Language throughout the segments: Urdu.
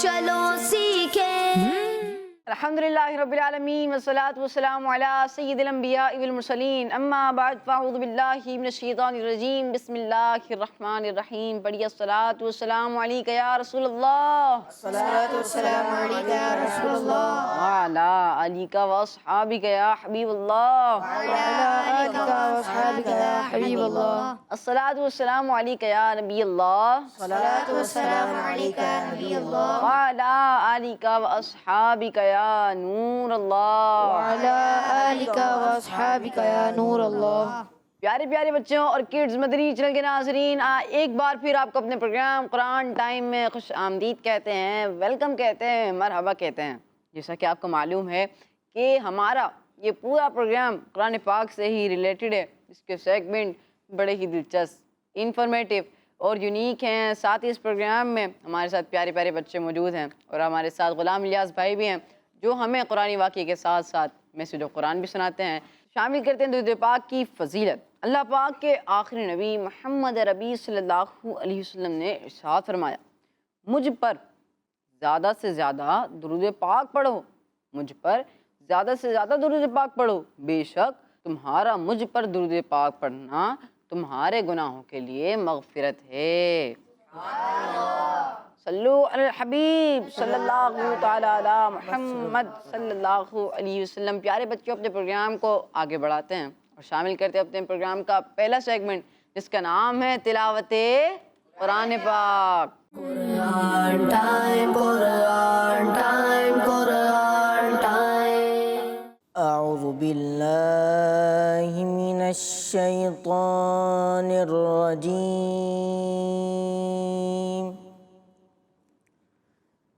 چلو سیکھیں۔ الحمدللہ رب العالمین والصلاة والسلام علی سید الانبیاء والمرسلین، اما بعد فاعوذ باللہ من الشیطان الرجیم، بسم اللہ الرحمن الرحیم۔ پڑھیے الصلاة والسلام علیکہ یا رسول اللہ، الصلاۃ والسلام علیکہ یا رسول اللہ، وعلی آلکہ واصحابکہ یا حبیب اللہ، وعلی آلکہ واصحابکہ یا حبیب اللہ، الصلاة والسلام علیکہ یا نبی اللہ، الصلاۃ والسلام علیکہ یا نبی اللہ، وعلی آلکہ واصحابکہ یا نور اللہ، وعلی آلکہ واصحابکہ یا نور اللہ۔ پیارے پیارے بچوں اور کڈز مدنی چینل کے ناظرین، ایک بار پھر آپ کو اپنے پروگرام قرآن ٹائم میں خوش آمدید کہتے ہیں، ویلکم کہتے ہیں، مرحبا کہتے ہیں۔ جیسا کہ آپ کو معلوم ہے کہ ہمارا یہ پورا پروگرام قرآن پاک سے ہی ریلیٹڈ ہے، اس کے سیگمنٹ بڑے ہی دلچسپ، انفارمیٹیو اور یونیک ہیں۔ ساتھ ہی اس پروگرام میں ہمارے ساتھ پیارے پیارے بچے موجود ہیں اور ہمارے ساتھ غلام الیاس بھائی بھی ہیں، جو ہمیں قرآن واقعے کے ساتھ ساتھ میسیج آف قرآن بھی سناتے ہیں۔ شامل کرتے ہیں درود پاک کی فضیلت۔ اللہ پاک کے آخری نبی محمد ربی صلی اللہ علیہ وسلم نے ارشاد فرمایا، مجھ پر زیادہ سے زیادہ درود پاک پڑھو، مجھ پر زیادہ سے زیادہ درود پاک پڑھو، بے شک تمہارا مجھ پر درود پاک پڑھنا تمہارے گناہوں کے لیے مغفرت ہے۔ صلو علی الحبیب صلی اللہ تعالی علی محمد صلی اللہ علیہ وسلم۔ پیارے بچوں، اپنے پروگرام کو آگے بڑھاتے ہیں اور شامل کرتے ہیں اپنے پروگرام کا پہلا سیگمنٹ، جس کا نام ہے تلاوت قرآن پاک۔ قرآن ٹائم، قرآن ٹائم، قرآن ٹائم۔ اعوذ باللہ من الشیطان الرجیم،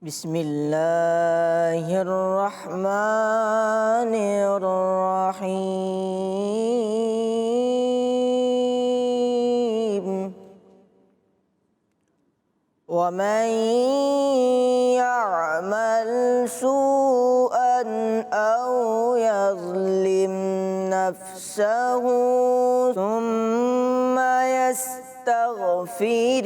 بسم اللہ الرحمن الرحیم، ومن يعمل سوءا أو يظلم نفسه ثم يستغفر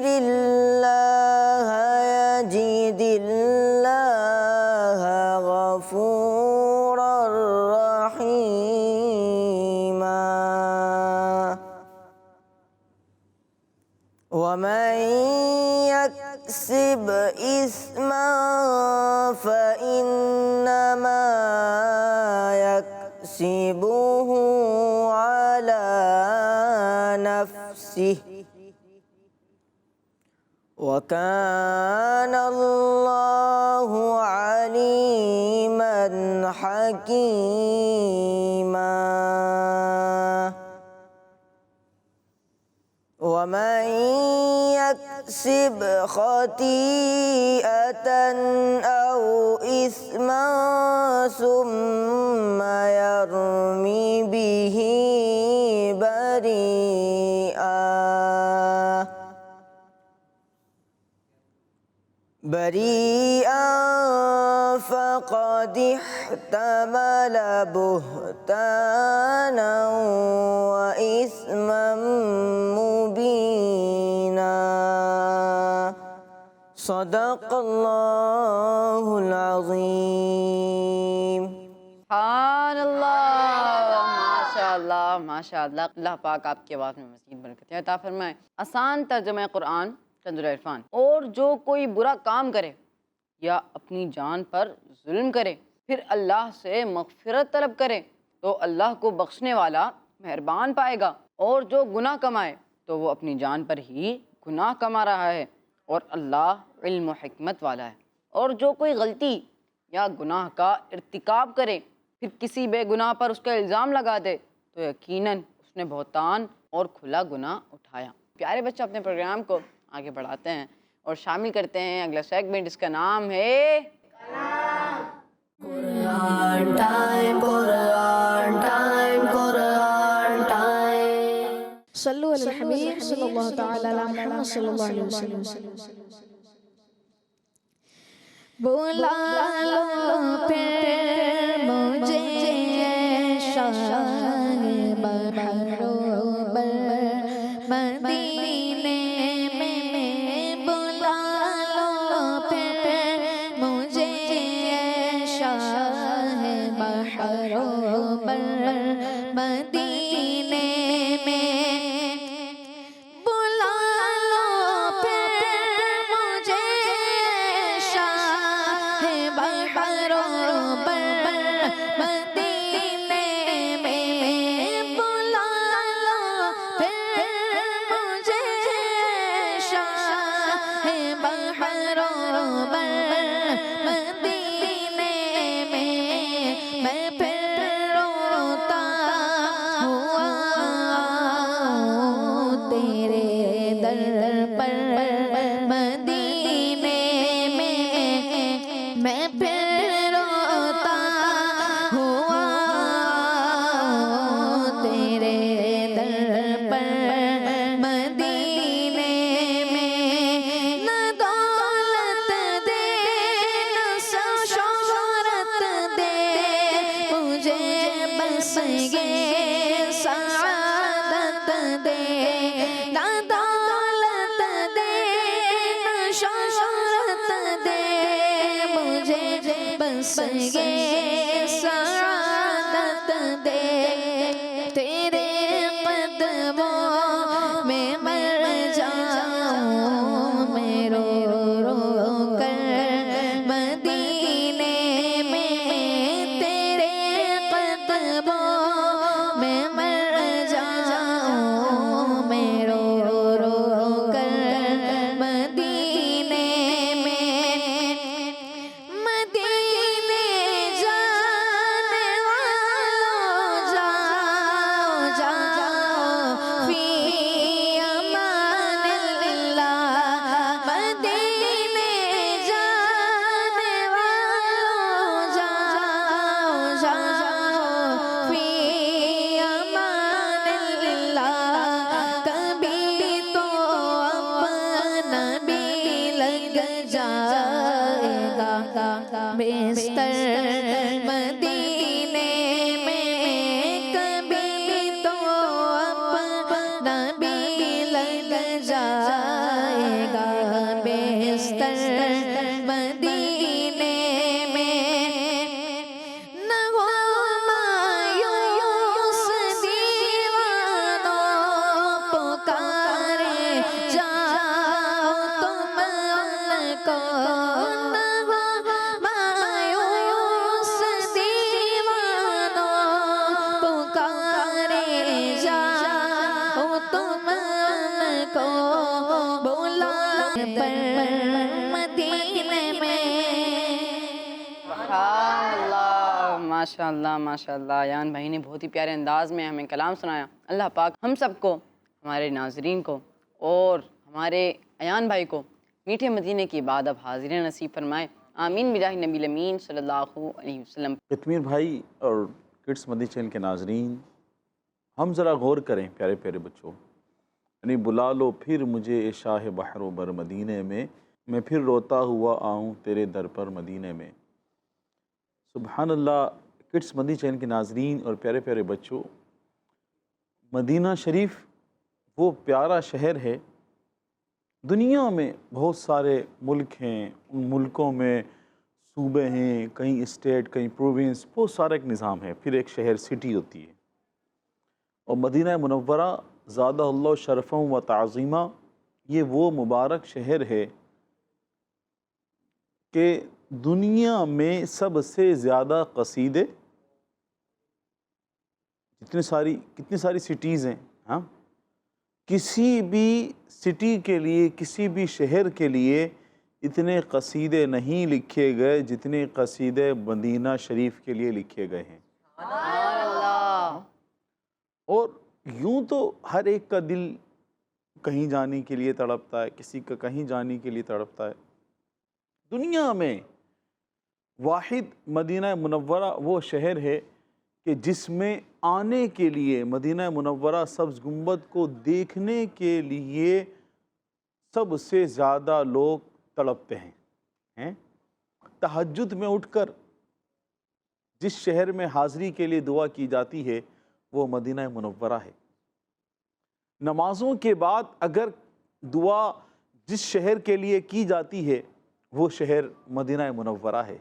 الله يجد الله غفورا رحيما، ومن يكسب إثما فإنما يكسبه على نفسه، وكان الله عليما حكيما، ومن يكسب خطيئة أو إثما ثم يرمي به بريئا فقد احتمل بهتانا وإثما مبينا، صدق اللہ العظیم۔ سبحان اللہ، ماشاء اللہ ماشاء اللہ۔ اللہ پاک آپ کی آواز میں مزید برکتیں عطا فرمائے۔ آسان ترجمہ قرآن کنز العرفان۔ اور جو کوئی برا کام کرے یا اپنی جان پر ظلم کرے پھر اللہ سے مغفرت طلب کرے تو اللہ کو بخشنے والا مہربان پائے گا، اور جو گناہ کمائے تو وہ اپنی جان پر ہی گناہ کما رہا ہے، اور اللہ علم و حکمت والا ہے۔ اور جو کوئی غلطی یا گناہ کا ارتکاب کرے پھر کسی بے گناہ پر اس کا الزام لگا دے تو یقیناً اس نے بہتان اور کھلا گناہ اٹھایا۔ پیارے بچے، اپنے پروگرام کو آگے بڑھاتے ہیں اور شامل کرتے ہیں اگلا سیگمنٹ، جس کا نام ہے قرآن ٹائم، قرآن ٹائم، قرآن ٹائم۔ صلو علی الحبیب صلی اللہ تعالی علی محمد صلی اللہ علیہ وسلم۔ بلا لو پھر مجھے شاہ بحروں بر مدینے میں بلا لو پھر مجھے شاہ بحروں بر مدینے میں بلا لو پھر مجھے شاہ بحروں بر مدینے میں بلا لو پھر مجھے شاہ بحروں بر مدینے میں پھر روتا ہوا تیرے در پر مدینے میں پھر روتا ہوا تیرے در پر مدینے میں نہ دولت دے نہ شہرت دے مجھے بس یہ سعادت دے نہ دولت دے نہ شہرت دے مجھے بس یہ سعادت دے تیرے قدموں میں مر جاؤں میں رو رو کر مدینے میں تیرے قدموں میں مر جاؤں میں رو رو کر مدینے میں مدینے جانے والوں جاؤ جاؤ فی امان اللہ مدینے جانے والوں جاؤ جاؤ فی امان اللہ کبھی تو اپنا بھی لگ جائے گا بستر مدینے میں کبھی تو اپنا بھی لگ جائے گا بستر مدینے میں نہ ہو مایوس دیوانوں پکارے جاؤ تم ان کو نہ ہو مایوس دیوانوں پکارے جاؤ تم ان کو بلا پر مدینے میں ماشاء اللہ ماشاء اللہ ایان بھائی نے بہت ہی پیارے انداز میں ہمیں کلام سنایا. اللہ پاک ہم سب کو، ہمارے ناظرین کو اور ہمارے ایان بھائی کو میٹھے مدینے کی بعد اب حاضرین نصیب فرمائے. آمین بجاہ نبی الامین صلی اللہ علیہ وسلم. قطمیر بھائی اور کڈس مدنی چینل کے ناظرین، ہم ذرا غور کریں پیارے پیارے بچوں. یعنی بلا لو پھر مجھے اے شاہ بحر و بر مدینے میں پھر روتا ہوا آؤں تیرے در پر مدینے میں. سبحان اللہ. کڈس مدنی چینل کے ناظرین اور پیارے پیارے بچوں، مدینہ شریف وہ پیارا شہر ہے. دنیا میں بہت سارے ملک ہیں، ان ملکوں میں صوبے ہیں، کہیں اسٹیٹ، کہیں پروونس، بہت سارا ایک نظام ہے. پھر ایک شہر سٹی ہوتی ہے. اور مدینہ منورہ زادہ اللہ شرفاً و تعظیمہ، یہ وہ مبارک شہر ہے کہ دنیا میں سب سے زیادہ قصیدے، کتنی ساری سٹیز ہیں، ہاں، کسی بھی سٹی کے لیے، کسی بھی شہر کے لیے اتنے قصیدے نہیں لکھے گئے جتنے قصیدے مدینہ شریف کے لیے لکھے گئے ہیں. اور یوں تو ہر ایک کا دل کہیں جانے کے لیے تڑپتا ہے، کسی کا کہیں جانے کے لیے تڑپتا ہے. دنیا میں واحد مدینہ منورہ وہ شہر ہے کہ جس میں آنے کے لیے، مدینہ منورہ سبز گنبد کو دیکھنے کے لیے سب سے زیادہ لوگ تڑپتے ہیں. تہجد میں اٹھ کر جس شہر میں حاضری کے لیے دعا کی جاتی ہے وہ مدینہ منورہ ہے۔ نمازوں کے بعد اگر دعا جس شہر کے لیے کی جاتی ہے وہ شہر مدینہ منورہ ہے۔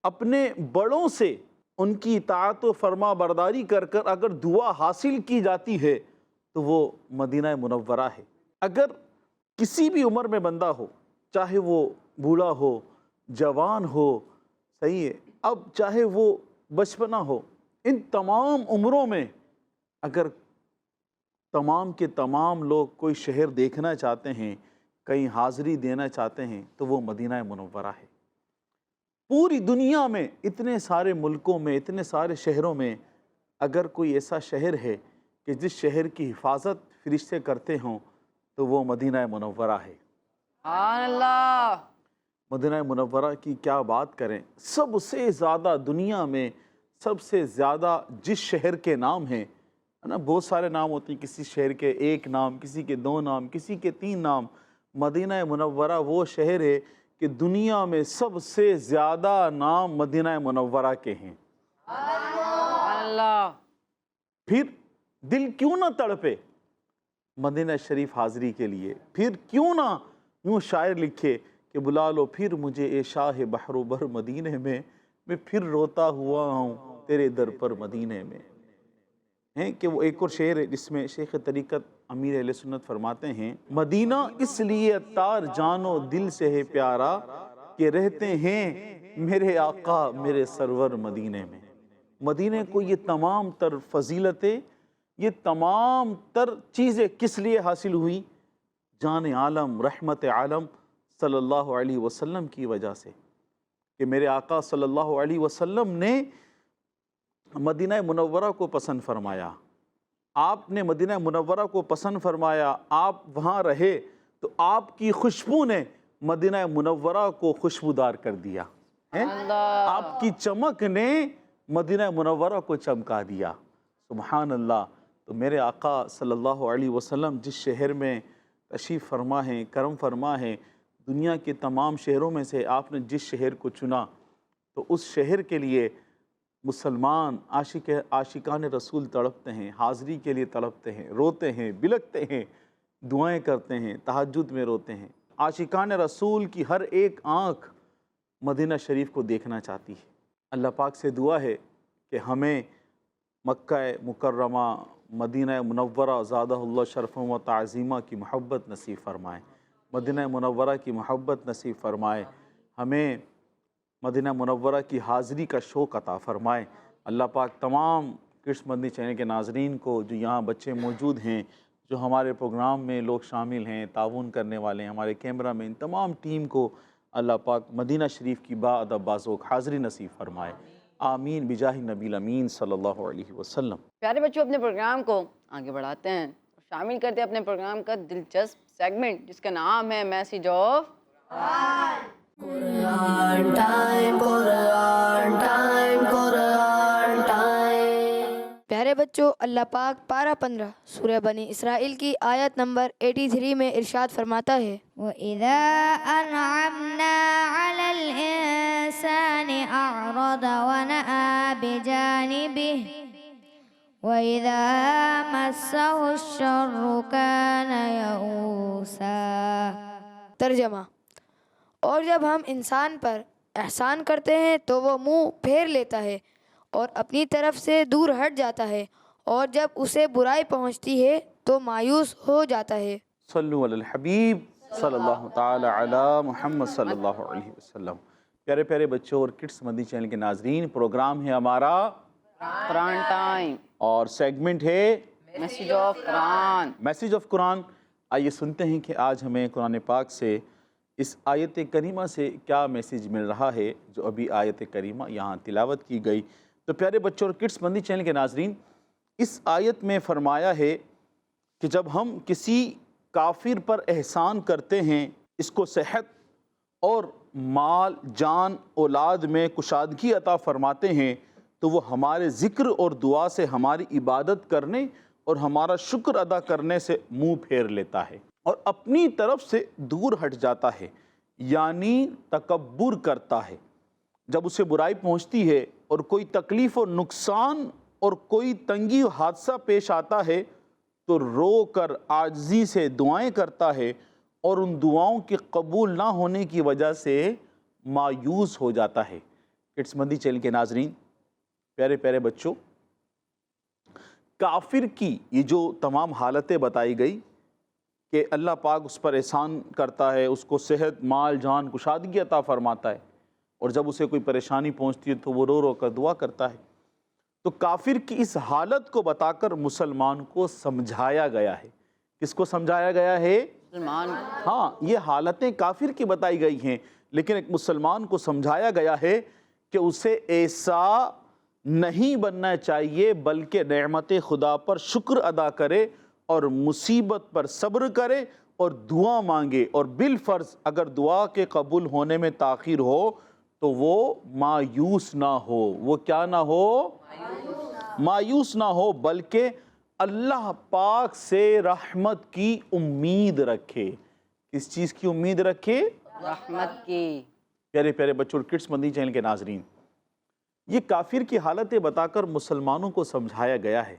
اپنے بڑوں سے ان کی اطاعت و فرما برداری کر کر اگر دعا حاصل کی جاتی ہے تو وہ مدینہ منورہ ہے۔ اگر کسی بھی عمر میں بندہ ہو، چاہے وہ بوڑھا ہو، جوان ہو، صحیح ہے، اب چاہے وہ بچپنا ہو، ان تمام عمروں میں اگر تمام کے تمام لوگ کوئی شہر دیکھنا چاہتے ہیں، کہیں حاضری دینا چاہتے ہیں تو وہ مدینہ منورہ ہے۔ پوری دنیا میں اتنے سارے ملکوں میں، اتنے سارے شہروں میں اگر کوئی ایسا شہر ہے کہ جس شہر کی حفاظت فرشتے کرتے ہوں تو وہ مدینہ منورہ ہے۔ سبحان اللہ۔ مدینہ منورہ کی کیا بات کریں، سب سے زیادہ دنیا میں سب سے زیادہ جس شہر کے نام ہیں نا، بہت سارے نام ہوتے ہیں، کسی شہر کے ایک نام، کسی کے دو نام، کسی کے تین نام، مدینہ منورہ وہ شہر ہے کہ دنیا میں سب سے زیادہ نام مدینہ منورہ کے ہیں۔ سبحان اللہ۔ پھر دل کیوں نہ تڑپے مدینہ شریف حاضری کے لیے، پھر کیوں نہ یوں شاعر لکھے کہ بلا لو پھر مجھے اے شاہ بحر و بر مدینے میں پھر روتا ہوا ہوں تیرے در پر مدینے میں۔ ہیں کہ وہ ایک اور شعر ہے جس میں شیخ طریقت امیر اہل سنت فرماتے ہیں، مدینہ اس لیے عطار جانو دل سے ہے پیارا کہ رہتے ہیں میرے آقا میرے سرور مدینے میں۔ مدینے کو یہ تمام تر فضیلتیں، یہ تمام تر چیزیں کس لیے حاصل ہوئی؟ جان عالم رحمت عالم صلی اللہ علیہ وسلم کی وجہ سے، کہ میرے آقا صلی اللہ علیہ وسلم نے مدینہ منورہ کو پسند فرمایا۔ آپ نے مدینہ منورہ کو پسند فرمایا، آپ وہاں رہے تو آپ کی خوشبو نے مدینہ منورہ کو خوشبودار کر دیا، آپ کی چمک نے مدینہ منورہ کو چمکا دیا۔ سبحان اللہ۔ تو میرے آقا صلی اللہ علیہ وسلم جس شہر میں تشریف فرما ہیں، کرم فرما ہیں، دنیا کے تمام شہروں میں سے آپ نے جس شہر کو چنا تو اس شہر کے لیے مسلمان عاشقان رسول تڑپتے ہیں، حاضری کے لیے تڑپتے ہیں، روتے ہیں، بلکتے ہیں، دعائیں کرتے ہیں، تہجد میں روتے ہیں۔ عاشقان رسول کی ہر ایک آنکھ مدینہ شریف کو دیکھنا چاہتی ہے۔ اللہ پاک سے دعا ہے کہ ہمیں مکہ مکرمہ مدینہ منورہ زادہ اللہ شرف و تعظیمہ کی محبت نصیب فرمائے، مدینہ منورہ کی محبت نصیب فرمائے، ہمیں مدینہ منورہ کی حاضری کا شوق عطا فرمائے۔ اللہ پاک تمام کڈس مدنی چینل کے ناظرین کو، جو یہاں بچے موجود ہیں، جو ہمارے پروگرام میں لوگ شامل ہیں، تعاون کرنے والے ہیں، ہمارے کیمرہ مین، تمام ٹیم کو اللہ پاک مدینہ شریف کی باادب بازوق حاضری نصیب فرمائے۔ آمین بجاہ نبی الامین صلی اللہ علیہ وسلم۔ پیارے بچوں، اپنے پروگرام کو آگے بڑھاتے ہیں، شامل کرتے ہیں اپنے پروگرام کا دلچسپ سیگمنٹ جس کا نام ہے message of Quran time, Quran time, Quran time. پیارے بچوں، اللہ پاک پارہ 15 سورہ بنی اسرائیل کی آیت نمبر 83 میں ارشاد فرماتا ہے، وَإِذَا أَنْعَمْنَا عَلَى الْإِنسَانِ أَعْرَضَ وَنَأَىٰ بِجَانِبِهِ وَإِذَا مَسَّهُ الشَّرُّ كَانَ يَئُوسًا۔ ترجمہ، اور جب ہم انسان پر احسان کرتے ہیں تو وہ منہ پھیر لیتا ہے اور اپنی طرف سے دور ہٹ جاتا ہے، اور جب اسے برائی پہنچتی ہے تو مایوس ہو جاتا ہے۔ صلو علی الحبیب صلی اللہ تعالی علی محمد صلی اللہ علیہ وسلم۔ پیارے پیارے بچوں اور کڈس مدنی چینل کے ناظرین، پروگرام ہے ہمارا قرآن ٹائم اور سیگمنٹ ہے میسیج آف قرآن۔ میسیج آف قرآن۔ آئیے سنتے ہیں کہ آج ہمیں قرآن پاک سے اس آیت کریمہ سے کیا میسیج مل رہا ہے جو ابھی آیت کریمہ یہاں تلاوت کی گئی۔ تو پیارے بچوں اور کڈس مدنی چینل کے ناظرین، اس آیت میں فرمایا ہے کہ جب ہم کسی کافر پر احسان کرتے ہیں، اس کو صحت اور مال جان اولاد میں کشادگی عطا فرماتے ہیں، تو وہ ہمارے ذکر اور دعا سے ہماری عبادت کرنے اور ہمارا شکر ادا کرنے سے منہ پھیر لیتا ہے اور اپنی طرف سے دور ہٹ جاتا ہے، یعنی تکبر کرتا ہے۔ جب اسے برائی پہنچتی ہے اور کوئی تکلیف اور نقصان اور کوئی تنگی حادثہ پیش آتا ہے تو رو کر عاجزی سے دعائیں کرتا ہے اور ان دعاؤں کے قبول نہ ہونے کی وجہ سے مایوس ہو جاتا ہے۔ کڈس مدنی چینل کے ناظرین، پیارے پیارے بچوں، کافر کی یہ جو تمام حالتیں بتائی گئی کہ اللہ پاک اس پر احسان کرتا ہے، اس کو صحت، مال، جان، کشادگی عطا فرماتا ہے، اور جب اسے کوئی پریشانی پہنچتی ہے تو وہ رو رو کر دعا کرتا ہے، تو کافر کی اس حالت کو بتا کر مسلمان کو سمجھایا گیا ہے۔ کس کو سمجھایا گیا ہے؟ مسلمان۔ ہاں، یہ حالتیں کافر کی بتائی گئی ہیں، لیکن ایک مسلمان کو سمجھایا گیا ہے کہ اسے ایسا نہیں بننا چاہیے، بلکہ نعمت خدا پر شکر ادا کرے اور مصیبت پر صبر کرے اور دعا مانگے، اور بالفرض اگر دعا کے قبول ہونے میں تاخیر ہو تو وہ مایوس نہ ہو۔ وہ کیا نہ ہو؟ مایوس نہ ہو، بلکہ اللہ پاک سے رحمت کی امید رکھے۔ کس چیز کی امید رکھے؟ رحمت کی۔ پیارے پیارے بچوں اور کڈس مدنی چینل کے ناظرین، یہ کافر کی حالتیں بتا کر مسلمانوں کو سمجھایا گیا ہے۔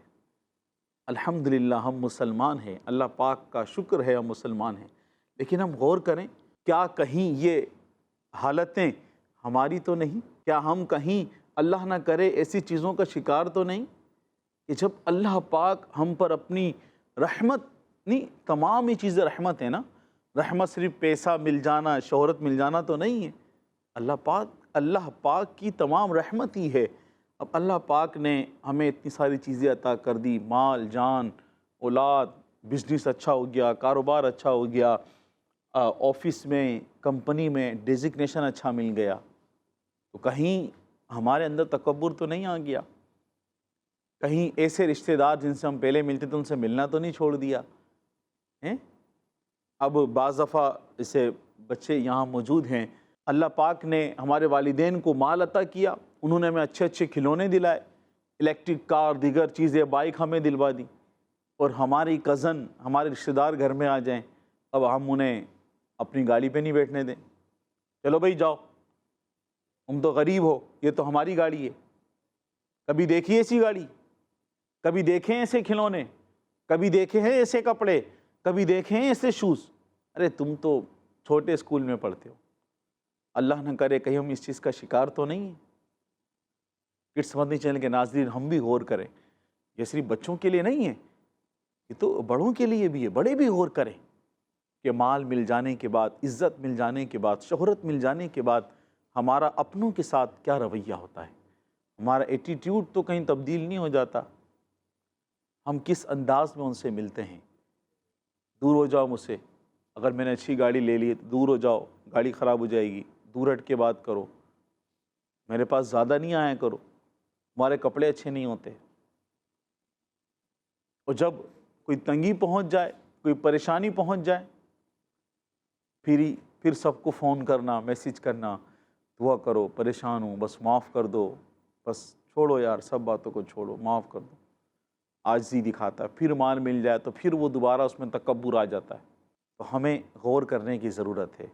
الحمدللہ ہم مسلمان ہیں، اللہ پاک کا شکر ہے ہم مسلمان ہیں، لیکن ہم غور کریں، کیا کہیں یہ حالتیں ہماری تو نہیں؟ کیا ہم کہیں اللہ نہ کرے ایسی چیزوں کا شکار تو نہیں کہ جب اللہ پاک ہم پر اپنی رحمت، نہیں تمام یہ چیزیں رحمت ہیں نا، رحمت صرف پیسہ مل جانا، شہرت مل جانا تو نہیں ہے، اللہ پاک کی تمام رحمت ہی ہے۔ اب اللہ پاک نے ہمیں اتنی ساری چیزیں عطا کر دی، مال، جان، اولاد، بزنس اچھا ہو گیا، کاروبار اچھا ہو گیا، آفس میں، کمپنی میں ڈیزگنیشن اچھا مل گیا، تو کہیں ہمارے اندر تکبر تو نہیں آ گیا؟ کہیں ایسے رشتہ دار جن سے ہم پہلے ملتے تھے ان سے ملنا تو نہیں چھوڑ دیا؟ اب بعض دفعہ اسے بچے یہاں موجود ہیں، اللہ پاک نے ہمارے والدین کو مال عطا کیا، انہوں نے ہمیں اچھے اچھے کھلونے دلائے، الیکٹرک کار، دیگر چیزیں، بائک ہمیں دلوا دی، اور ہماری کزن، ہمارے رشتہ دار گھر میں آ جائیں، اب ہم انہیں اپنی گاڑی پہ نہیں بیٹھنے دیں، چلو بھائی جاؤ، تم تو غریب ہو، یہ تو ہماری گاڑی ہے۔ کبھی دیکھی ایسی گاڑی؟ کبھی دیکھیں ایسے کھلونے؟ کبھی دیکھے ہیں ایسے کپڑے؟ کبھی دیکھیں ایسے شوز؟ ارے تم تو چھوٹے اسکول میں پڑھتے ہو، اللہ نہ کرے کہیں ہم اس چیز کا شکار تو نہیں ہیں۔ کڈس مدنی چینل کے ناظرین، ہم بھی غور کریں، یہ صرف بچوں کے لیے نہیں ہے، یہ تو بڑوں کے لیے بھی ہے، بڑے بھی غور کریں کہ مال مل جانے کے بعد، عزت مل جانے کے بعد، شہرت مل جانے کے بعد ہمارا اپنوں کے ساتھ کیا رویہ ہوتا ہے، ہمارا ایٹیٹیوڈ تو کہیں تبدیل نہیں ہو جاتا؟ ہم کس انداز میں ان سے ملتے ہیں؟ دور ہو جاؤ مجھ سے، اگر میں نے اچھی گاڑی لے لی تو دور ہو جاؤ، گاڑی خراب ہو جائے گی، دور ہٹ کے بات کرو، میرے پاس زیادہ نہیں آیا کرو، ہمارے کپڑے اچھے نہیں ہوتے۔ اور جب کوئی تنگی پہنچ جائے، کوئی پریشانی پہنچ جائے، پھر سب کو فون کرنا، میسیج کرنا، دعا کرو، پریشان ہوں، بس معاف کر دو، بس چھوڑو یار، سب باتوں کو چھوڑو، معاف کر دو، عاجزی دکھاتا ہے۔ پھر مال مل جائے تو پھر وہ دوبارہ اس میں تکبر آ جاتا ہے۔ تو ہمیں غور کرنے کی ضرورت ہے،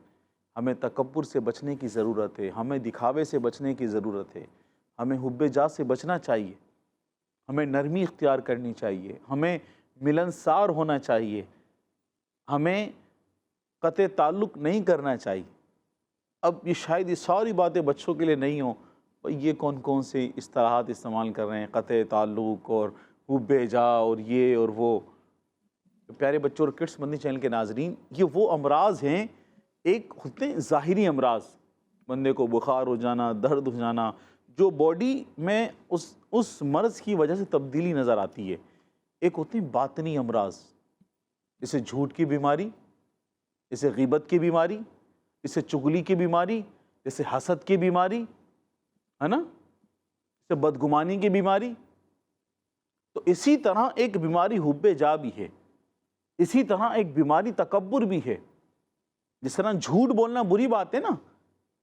ہمیں تکبر سے بچنے کی ضرورت ہے، ہمیں دکھاوے سے بچنے کی ضرورت ہے، ہمیں حب جاہ سے بچنا چاہیے، ہمیں نرمی اختیار کرنی چاہیے، ہمیں ملنسار ہونا چاہیے، ہمیں قطع تعلق نہیں کرنا چاہیے۔ اب یہ شاید یہ ساری باتیں بچوں کے لیے نہیں ہوں، یہ کون کون سے اصطلاحات استعمال کر رہے ہیں، قطع تعلق اور حب جاہ اور یہ اور وہ۔ پیارے بچوں اور کڈس مدنی چینل کے ناظرین، یہ وہ امراض ہیں، ایک ہوتے ہیں ظاہری امراض، بندے کو بخار ہو جانا، درد ہو جانا، جو باڈی میں اس مرض کی وجہ سے تبدیلی نظر آتی ہے۔ ایک ہوتے ہیں باطنی امراض، جیسے جھوٹ کی بیماری، جیسے غیبت کی بیماری، جیسے چغلی کی بیماری، جیسے حسد کی بیماری، ہے نا، جیسے بدگمانی کی بیماری۔ تو اسی طرح ایک بیماری حب جاہ بھی ہے، اسی طرح ایک بیماری تکبر بھی ہے۔ جس طرح جھوٹ بولنا بری بات ہے نا،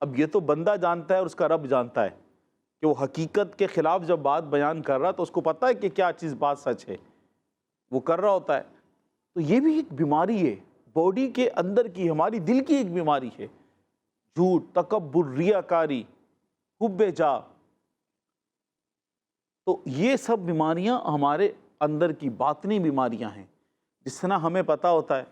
اب یہ تو بندہ جانتا ہے اور اس کا رب جانتا ہے کہ وہ حقیقت کے خلاف جب بات بیان کر رہا تو اس کو پتہ ہے کہ کیا چیز بات سچ ہے، وہ کر رہا ہوتا ہے۔ تو یہ بھی ایک بیماری ہے، باڈی کے اندر کی، ہماری دل کی ایک بیماری ہے، جھوٹ، تکبر، ریاکاری، حب جاہ۔ تو یہ سب بیماریاں ہمارے اندر کی باطنی بیماریاں ہیں. جس طرح ہمیں پتہ ہوتا ہے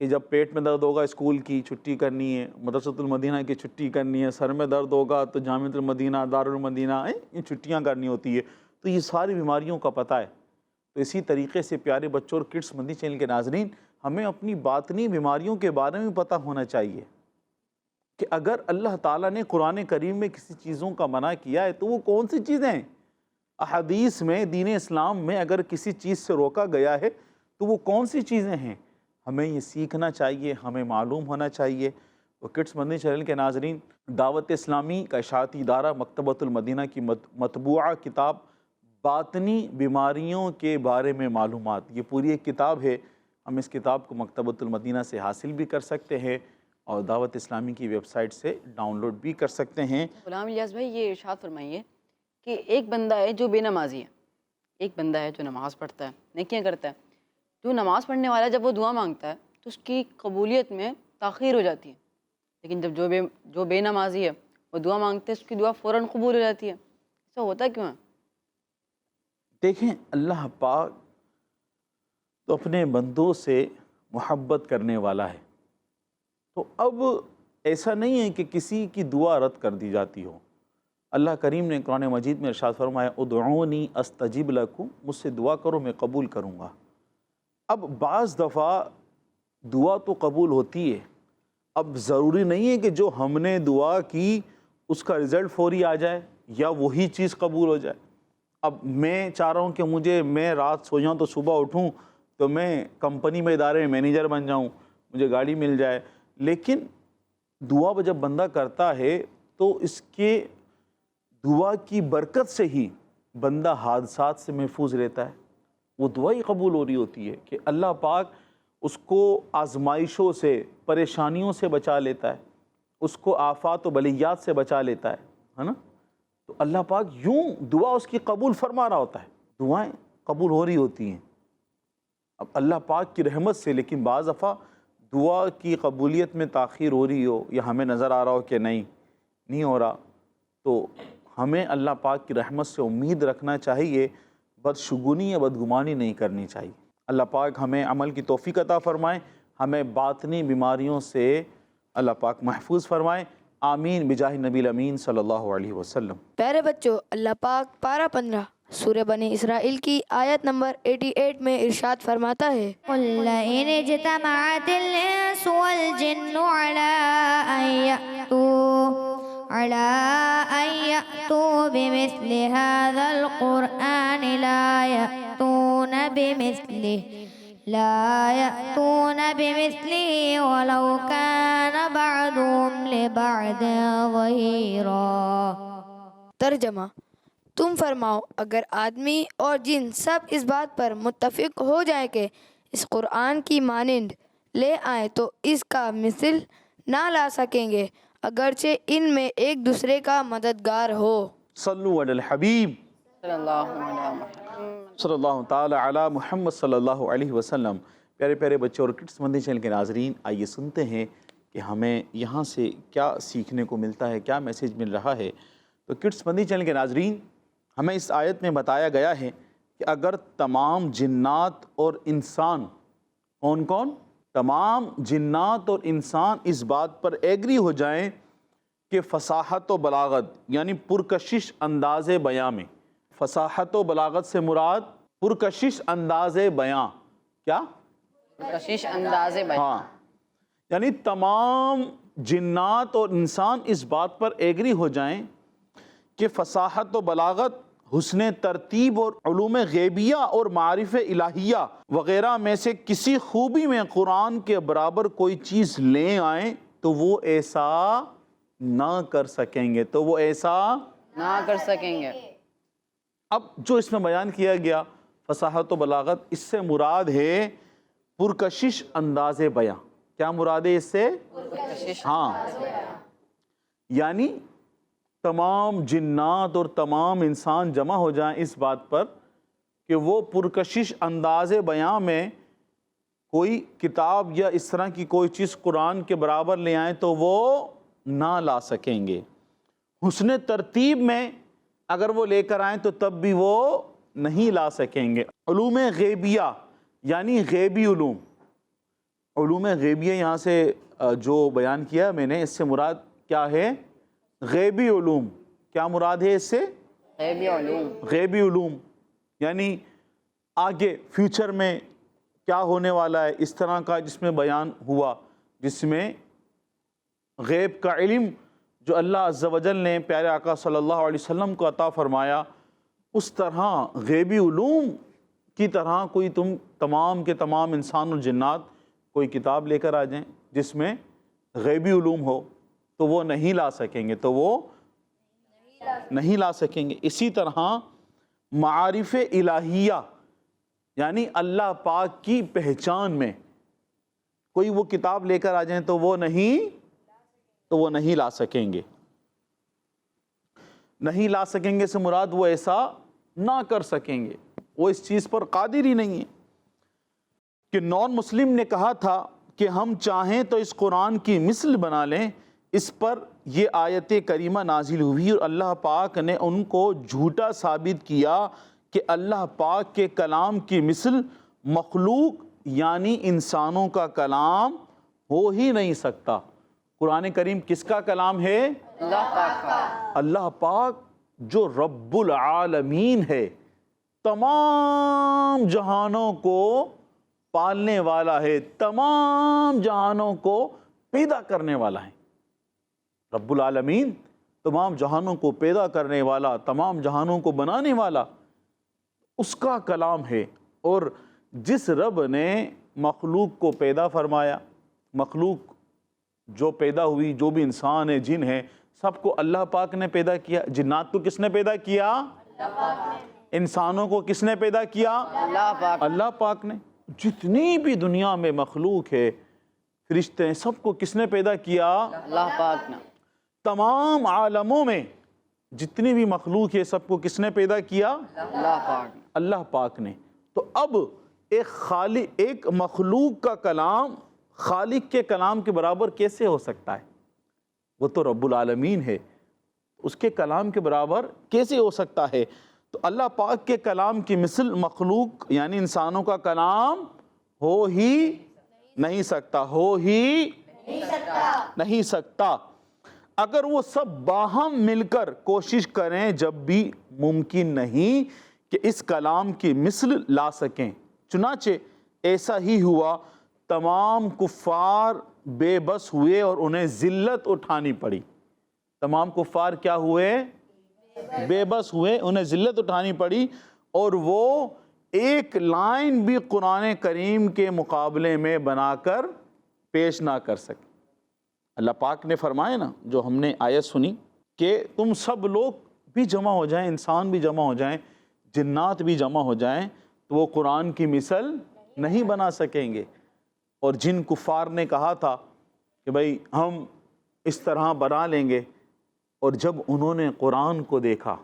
کہ جب پیٹ میں درد ہوگا اسکول کی چھٹی کرنی ہے، مدرسۃ المدینہ کی چھٹی کرنی ہے، سر میں درد ہوگا تو جامعۃ المدینہ، دارالمدینہ یہ چھٹیاں کرنی ہوتی ہے. تو یہ ساری بیماریوں کا پتہ ہے. تو اسی طریقے سے پیارے بچوں اور کڈس مدنی چینل کے ناظرین، ہمیں اپنی باطنی بیماریوں کے بارے میں پتہ ہونا چاہیے کہ اگر اللہ تعالیٰ نے قرآن کریم میں کسی چیزوں کا منع کیا ہے تو وہ کون سی چیزیں ہیں. احادیث میں، دین اسلام میں اگر کسی چیز سے روکا گیا ہے تو وہ کون سی چیزیں ہیں، ہمیں یہ سیکھنا چاہیے، ہمیں معلوم ہونا چاہیے. تو کڈس مدنی چینل کے ناظرین، دعوت اسلامی کا اشاعتی ادارہ مکتبۃ المدینہ کی مطبوعہ کتاب باطنی بیماریوں کے بارے میں معلومات، یہ پوری ایک کتاب ہے. ہم اس کتاب کو مکتبۃ المدینہ سے حاصل بھی کر سکتے ہیں اور دعوت اسلامی کی ویب سائٹ سے ڈاؤن لوڈ بھی کر سکتے ہیں. غلام الیاس بھائی، یہ ارشاد فرمائیے کہ ایک بندہ ہے جو بے نمازی ہے، ایک بندہ ہے جو نماز پڑھتا ہے، نیکیاں کرتا ہے. جو نماز پڑھنے والا جب وہ دعا مانگتا ہے تو اس کی قبولیت میں تاخیر ہو جاتی ہے، لیکن جب جو بے نمازی ہے وہ دعا مانگتے ہے اس کی دعا فوراً قبول ہو جاتی ہے. ایسا ہوتا کیوں ہے؟ دیکھیں، اللہ پاک تو اپنے بندوں سے محبت کرنے والا ہے. تو اب ایسا نہیں ہے کہ کسی کی دعا رد کر دی جاتی ہو. اللہ کریم نے قرآن مجید میں ارشاد فرمایا ادعونی استجب لکم، مجھ سے دعا کرو میں قبول کروں گا. اب بعض دفعہ دعا تو قبول ہوتی ہے، اب ضروری نہیں ہے کہ جو ہم نے دعا کی اس کا رزلٹ فوری آ جائے یا وہی چیز قبول ہو جائے. اب میں چاہ رہا ہوں کہ میں رات سو جاؤں تو صبح اٹھوں تو میں کمپنی میں، ادارے میں مینیجر بن جاؤں، مجھے گاڑی مل جائے. لیکن دعا جب بندہ کرتا ہے تو اس کے دعا کی برکت سے ہی بندہ حادثات سے محفوظ رہتا ہے. وہ دعا ہی قبول ہو رہی ہوتی ہے کہ اللہ پاک اس کو آزمائشوں سے، پریشانیوں سے بچا لیتا ہے، اس کو آفات و بلیات سے بچا لیتا ہے نا. تو اللہ پاک یوں دعا اس کی قبول فرما رہا ہوتا ہے، دعائیں قبول ہو رہی ہوتی ہیں اب اللہ پاک کی رحمت سے. لیکن بعض دفعہ دعا کی قبولیت میں تاخیر ہو رہی ہو یا ہمیں نظر آ رہا ہو کہ نہیں ہو رہا، تو ہمیں اللہ پاک کی رحمت سے امید رکھنا چاہیے، بدشگونی یا بدگمانی نہیں کرنی چاہیے. اللہ پاک ہمیں عمل کی توفیق عطا فرمائے، ہمیں باطنی بیماریوں سے اللہ پاک محفوظ فرمائے. آمین بجاہ نبی الامین صلی اللہ علیہ وسلم. پیارے بچوں، اللہ پاک پارہ 15 سورہ بنی اسرائیل کی آیت نمبر 88 میں ارشاد فرماتا ہے قل لئن اجتمعت الإنس والجن على أن يأتوا بمثل هذا القرآن لا يأتون بمثله ولو كان بعضهم لبعض ظهيرا. ترجمہ: تم فرماؤ، اگر آدمی اور جن سب اس بات پر متفق ہو جائیں کہ اس قرآن کی مانند لے آئیں تو اس کا مثل نہ لا سکیں گے، اگرچہ ان میں ایک دوسرے کا مددگار ہو. صلو علی الحبیب صلی اللہ تعالی علی محمد صلی اللہ علیہ وسلم. پیارے پیارے بچوں اور کڈس مدنی چینل کے ناظرین، آئیے سنتے ہیں کہ ہمیں یہاں سے کیا سیکھنے کو ملتا ہے، کیا میسیج مل رہا ہے. تو کڈس مدنی چینل کے ناظرین، ہمیں اس آیت میں بتایا گیا ہے کہ اگر تمام جنات اور انسان، کون تمام جنات اور انسان اس بات پر ایگری ہو جائیں کہ فصاحت و بلاغت یعنی پرکشش انداز بیاں میں، فصاحت و بلاغت سے مراد پرکشش انداز بیاں، کیا؟ کشش انداز بیان. ہاں، یعنی تمام جنات اور انسان اس بات پر ایگری ہو جائیں کہ فصاحت و بلاغت، حسن ترتیب اور علوم غیبیہ اور معارف الہیہ وغیرہ میں سے کسی خوبی میں قرآن کے برابر کوئی چیز لے آئیں تو وہ ایسا نہ کر سکیں گے، اب جو اس میں بیان کیا گیا فصاحت و بلاغت، اس سے مراد ہے پرکشش انداز بیاں. کیا مراد ہے اس سے؟ ہاں، یعنی تمام جنات اور تمام انسان جمع ہو جائیں اس بات پر کہ وہ پرکشش انداز بیاں میں کوئی کتاب یا اس طرح کی کوئی چیز قرآن کے برابر لے آئیں تو وہ نہ لا سکیں گے. حسن ترتیب میں اگر وہ لے کر آئیں تو تب بھی وہ نہیں لا سکیں گے۔ علوم غیبیہ یعنی غیبی علوم، علوم غیبیہ یہاں سے جو بیان کیا میں نے، اس سے مراد کیا ہے؟ غیبی علوم۔ کیا مراد ہے اس سے؟ غیبی علوم۔ غیبی علوم یعنی آگے فیوچر میں کیا ہونے والا ہے، اس طرح کا جس میں بیان ہوا، جس میں غیب کا علم جو اللہ عز و جل نے پیارے آقا صلی اللہ علیہ وسلم کو عطا فرمایا، اس طرح غیبی علوم کی طرح کوئی تم تمام کے تمام انسان اور جنات کوئی کتاب لے کر آ جائیں جس میں غیبی علوم ہو تو وہ نہیں لا سکیں گے، تو وہ نہیں لا سکیں گے۔ اسی طرح معارف الہیہ یعنی اللہ پاک کی پہچان میں کوئی وہ کتاب لے کر آ جائیں تو وہ نہیں لا سکیں گے۔ نہیں لا سکیں گے سے مراد وہ ایسا نہ کر سکیں گے، وہ اس چیز پر قادر ہی نہیں ہے۔ کہ نان مسلم نے کہا تھا کہ ہم چاہیں تو اس قرآن کی مثل بنا لیں، اس پر یہ آیت کریمہ نازل ہوئی اور اللہ پاک نے ان کو جھوٹا ثابت کیا کہ اللہ پاک کے کلام کی مثل مخلوق یعنی انسانوں کا کلام ہو ہی نہیں سکتا۔ قرآن کریم کس کا کلام ہے؟ اللہ پاک کا۔ اللہ پاک جو رب العالمین ہے، تمام جہانوں کو پالنے والا ہے، تمام جہانوں کو پیدا کرنے والا ہے۔ رب العالمین تمام جہانوں کو پیدا کرنے والا، تمام جہانوں کو بنانے والا، اس کا کلام ہے۔ اور جس رب نے مخلوق کو پیدا فرمایا، مخلوق جو پیدا ہوئی، جو بھی انسان ہے، جن ہے، سب کو اللہ پاک نے پیدا کیا۔ جنات کو کس نے پیدا کیا؟ اللہ پاک نے۔ انسانوں کو کس نے پیدا کیا؟ اللہ پاک۔ اللہ پاک نے۔ جتنی بھی دنیا میں مخلوق ہے، فرشتے ہیں، سب کو کس نے پیدا کیا؟ اللہ پاک نے۔ تمام عالموں میں جتنی بھی مخلوق ہے، سب کو کس نے پیدا کیا؟ اللہ پاک نے۔ اللہ پاک نے۔ تو اب ایک مخلوق کا کلام خالق کے کلام کے برابر کیسے ہو سکتا ہے؟ وہ تو رب العالمین ہے، اس کے کلام کے برابر کیسے ہو سکتا ہے؟ تو اللہ پاک کے کلام کی مثل مخلوق یعنی انسانوں کا کلام ہو ہی نہیں سکتا، ہو ہی نہیں سکتا۔ اگر وہ سب باہم مل کر کوشش کریں جب بھی ممکن نہیں کہ اس کلام کی مثل لا سکیں۔ چنانچہ ایسا ہی ہوا، تمام کفار بے بس ہوئے اور انہیں ذلت اٹھانی پڑی۔ تمام کفار کیا ہوئے؟ بے بس ہوئے، انہیں ذلت اٹھانی پڑی، اور وہ ایک لائن بھی قرآن کریم کے مقابلے میں بنا کر پیش نہ کر سکے۔ اللہ پاک نے فرمایا نا، جو ہم نے آیت سنی، کہ تم سب لوگ بھی جمع ہو جائیں، انسان بھی جمع ہو جائیں، جنات بھی جمع ہو جائیں، تو وہ قرآن کی مثل نہیں بنا سکیں گے۔ اور جن کفار نے کہا تھا کہ بھئی ہم اس طرح بنا لیں گے، اور جب انہوں نے قرآن کو دیکھا،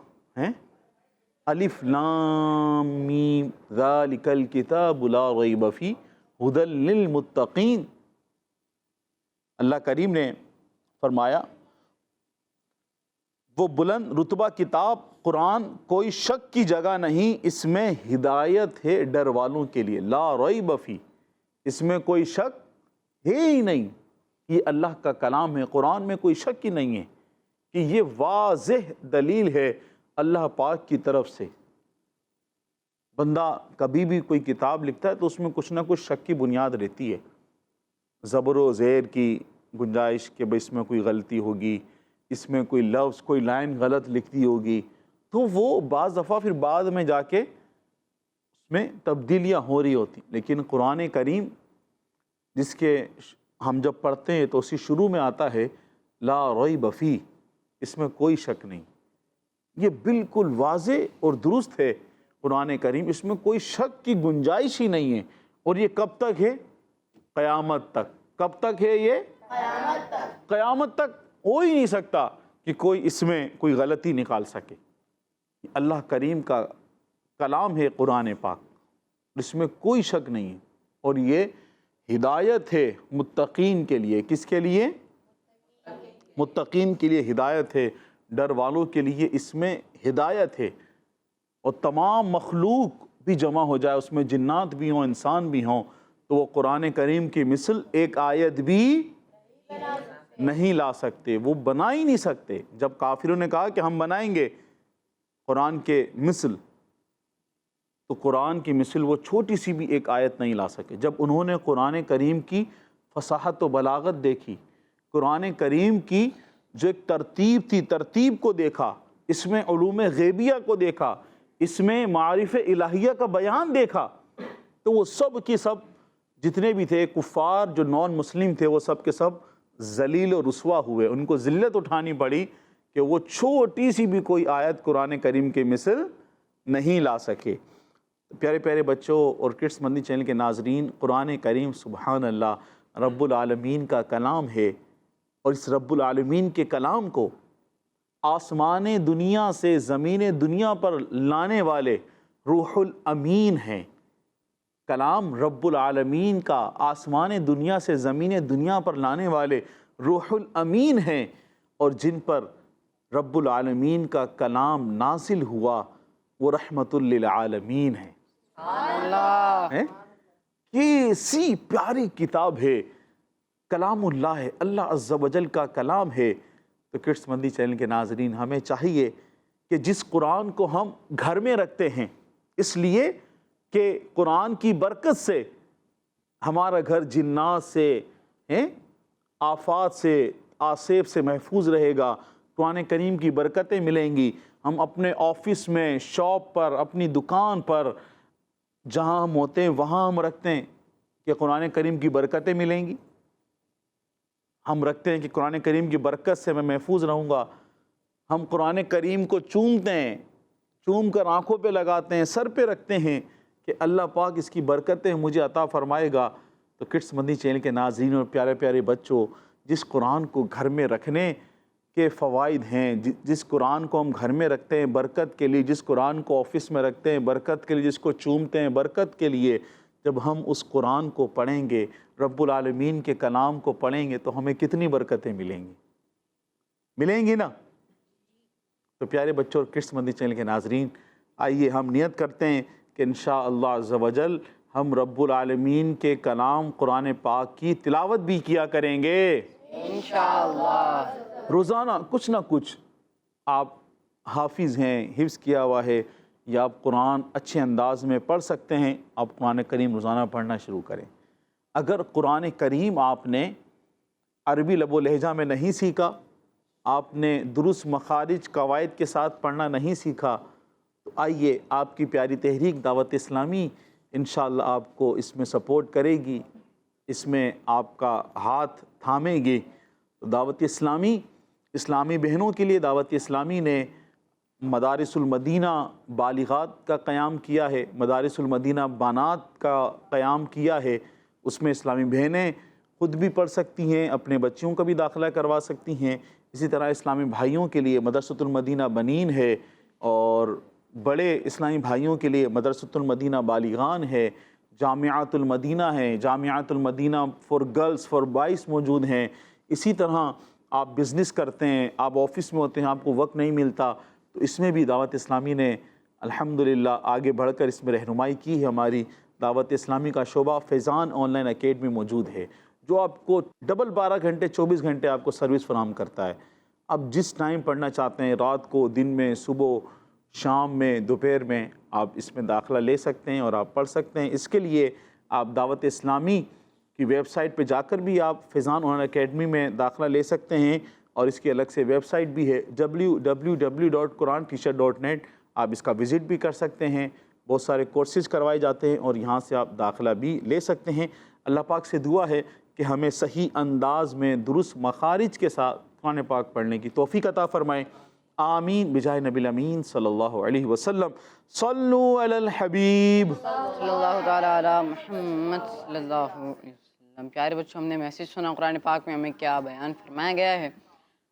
الف لام میم ذالک الکتاب لا ریب فیہ ھدی للمتقین، اللہ کریم نے فرمایا وہ بلند رتبہ کتاب قرآن کوئی شک کی جگہ نہیں، اس میں ہدایت ہے ڈر والوں کے لیے، لا ریب فیہ، اس میں کوئی شک ہے ہی نہیں، یہ اللہ کا کلام ہے، قرآن میں کوئی شک ہی نہیں ہے کہ یہ واضح دلیل ہے اللہ پاک کی طرف سے۔ بندہ کبھی بھی کوئی کتاب لکھتا ہے تو اس میں کچھ نہ کچھ شک کی بنیاد رہتی ہے، زبر و زیر کی گنجائش کہ بھئی اس میں کوئی غلطی ہوگی، اس میں کوئی لفظ کوئی لائن غلط لکھتی ہوگی، تو وہ بعض دفعہ پھر بعد میں جا کے اس میں تبدیلیاں ہو رہی ہوتی۔ لیکن قرآن کریم جس کے ہم جب پڑھتے ہیں تو اسی شروع میں آتا ہے لا ریب فیہ، اس میں کوئی شک نہیں، یہ بالکل واضح اور درست ہے قرآن کریم، اس میں کوئی شک کی گنجائش ہی نہیں ہے۔ اور یہ کب تک ہے؟ قیامت تک۔ کب تک ہے یہ؟ قیامت تک۔ قیامت تک ہو ہی نہیں سکتا کہ کوئی اس میں کوئی غلطی نکال سکے۔ اللہ کریم کا کلام ہے قرآن پاک، اس میں کوئی شک نہیں ہے، اور یہ ہدایت ہے متقین کے لیے۔ کس کے لیے؟ متقین کے لیے ہدایت ہے، ڈر والوں کے لیے اس میں ہدایت ہے، اور تمام مخلوق بھی جمع ہو جائے، اس میں جنات بھی ہوں انسان بھی ہوں، تو وہ قرآن کریم کی مثل ایک آیت بھی نہیں لا سکتے، وہ بنا ہی نہیں سکتے۔ جب کافروں نے کہا کہ ہم بنائیں گے قرآن کے مثل، تو قرآن کی مثل وہ چھوٹی سی بھی ایک آیت نہیں لا سکے۔ جب انہوں نے قرآن کریم کی فصاحت و بلاغت دیکھی، قرآن کریم کی جو ایک ترتیب تھی، ترتیب کو دیکھا، اس میں علوم غیبیہ کو دیکھا، اس میں معارف الہیہ کا بیان دیکھا، تو وہ سب کی سب جتنے بھی تھے کفار جو نان مسلم تھے، وہ سب کے سب ذلیل و رسوا ہوئے۔ ان کو ذلت اٹھانی پڑی کہ وہ چھوٹی سی بھی کوئی آیت قرآن کریم کے مثل نہیں لا سکے۔ پیارے پیارے بچوں اور کڈس مدنی چینل کے ناظرین، قرآن کریم سبحان اللہ رب العالمین کا کلام ہے، اور اس رب العالمین کے کلام کو آسمان دنیا سے زمین دنیا پر لانے والے روح الامین ہیں۔ کلام رب العالمین کا آسمان دنیا سے زمین دنیا پر لانے والے روح الامین ہیں، اور جن پر رب العالمین کا کلام نازل ہوا وہ رحمت للعالمین ہے۔ کیسی پیاری کتاب ہے، کلام اللہ ہے، اللہ عز و جل کا کلام ہے۔ تو کڈس مدنی چینل کے ناظرین، ہمیں چاہیے کہ جس قرآن کو ہم گھر میں رکھتے ہیں، اس لیے کہ قرآن کی برکت سے ہمارا گھر جنات سے، آفات سے، آصیب سے محفوظ رہے گا، قرآن کریم کی برکتیں ملیں گی۔ ہم اپنے آفس میں، شاپ پر، اپنی دکان پر، جہاں ہم ہوتے ہیں وہاں ہم رکھتے ہیں کہ قرآن کریم کی برکتیں ملیں گی، ہم رکھتے ہیں کہ قرآن کریم کی برکت سے میں محفوظ رہوں گا۔ ہم قرآن کریم کو چومتے ہیں، چوم کر آنکھوں پہ لگاتے ہیں، سر پہ رکھتے ہیں کہ اللہ پاک اس کی برکتیں مجھے عطا فرمائے گا۔ تو کڈس مدنی چینل کے ناظرین اور پیارے پیارے بچوں، جس قرآن کو گھر میں رکھنے کے فوائد ہیں، جس قرآن کو ہم گھر میں رکھتے ہیں برکت کے لیے، جس قرآن کو آفس میں رکھتے ہیں برکت کے لیے، جس کو چومتے ہیں برکت کے لیے، جب ہم اس قرآن کو پڑھیں گے، رب العالمین کے کلام کو پڑھیں گے، تو ہمیں کتنی برکتیں ملیں گی؟ ملیں گی نا؟ تو پیارے بچوں اور کڈس مدنی چینل کے ناظرین، آئیے ہم نیت کرتے ہیں کہ انشاءاللہ عز و جل ہم رب العالمین کے کلام قرآن پاک کی تلاوت بھی کیا کریں گے انشاءاللہ۔ روزانہ کچھ نہ کچھ، آپ حافظ ہیں، حفظ کیا ہوا ہے، یا آپ قرآن اچھے انداز میں پڑھ سکتے ہیں، آپ قرآن کریم روزانہ پڑھنا شروع کریں۔ اگر قرآن کریم آپ نے عربی لب و لہجہ میں نہیں سیکھا، آپ نے درست مخارج قواعد کے ساتھ پڑھنا نہیں سیکھا، تو آئیے آپ کی پیاری تحریک دعوت اسلامی انشاءاللہ آپ کو اس میں سپورٹ کرے گی، اس میں آپ کا ہاتھ تھامے گی۔ دعوت اسلامی، اسلامی بہنوں کے لیے دعوت اسلامی نے مدارس المدینہ بالغات کا قیام کیا ہے، مدارس المدینہ بانات کا قیام کیا ہے۔ اس میں اسلامی بہنیں خود بھی پڑھ سکتی ہیں، اپنے بچوں کا بھی داخلہ کروا سکتی ہیں۔ اسی طرح اسلامی بھائیوں کے لیے مدرسۃ المدینہ بنین ہے، اور بڑے اسلامی بھائیوں کے لیے مدرسۃ المدینہ بالغان ہے، جامعات المدینہ ہے، جامعات المدینہ فار گرلز فار بوائز موجود ہیں۔ اسی طرح آپ بزنس کرتے ہیں، آپ آفس میں ہوتے ہیں، آپ کو وقت نہیں ملتا، تو اس میں بھی دعوت اسلامی نے الحمدللہ آگے بڑھ کر اس میں رہنمائی کی ہے۔ ہماری دعوت اسلامی کا شعبہ فیضان آن لائن اکیڈمی موجود ہے، جو آپ کو ڈبل 12 گھنٹے 24 گھنٹے آپ کو سروس فراہم کرتا ہے۔ آپ جس ٹائم پڑھنا چاہتے ہیں، رات کو، دن میں، صبح، شام میں، دوپہر میں، آپ اس میں داخلہ لے سکتے ہیں اور آپ پڑھ سکتے ہیں۔ اس کے لیے آپ دعوت اسلامی کی ویب سائٹ پہ جا کر بھی آپ فیضان آن لائن اکیڈمی میں داخلہ لے سکتے ہیں، اور اس کی الگ سے ویب سائٹ بھی ہے www.quranteacher.net۔ آپ اس کا وزٹ بھی کر سکتے ہیں، بہت سارے کورسز کروائے جاتے ہیں، اور یہاں سے آپ داخلہ بھی لے سکتے ہیں۔ اللہ پاک سے دعا ہے کہ ہمیں صحیح انداز میں درست مخارج کے ساتھ قرآن پاک پڑھنے کی توفیق عطا فرمائے، آمین بجاہ نبی الامین صلی اللہ علیہ وسلم۔ صلو علی الحبیب صلی اللہ تعالیٰ علی محمد صلی اللہ علیہ وسلم۔ پیارے بچوں، ہم نے میسیج سنا قرآن پاک میں ہمیں کیا بیان فرمایا گیا ہے۔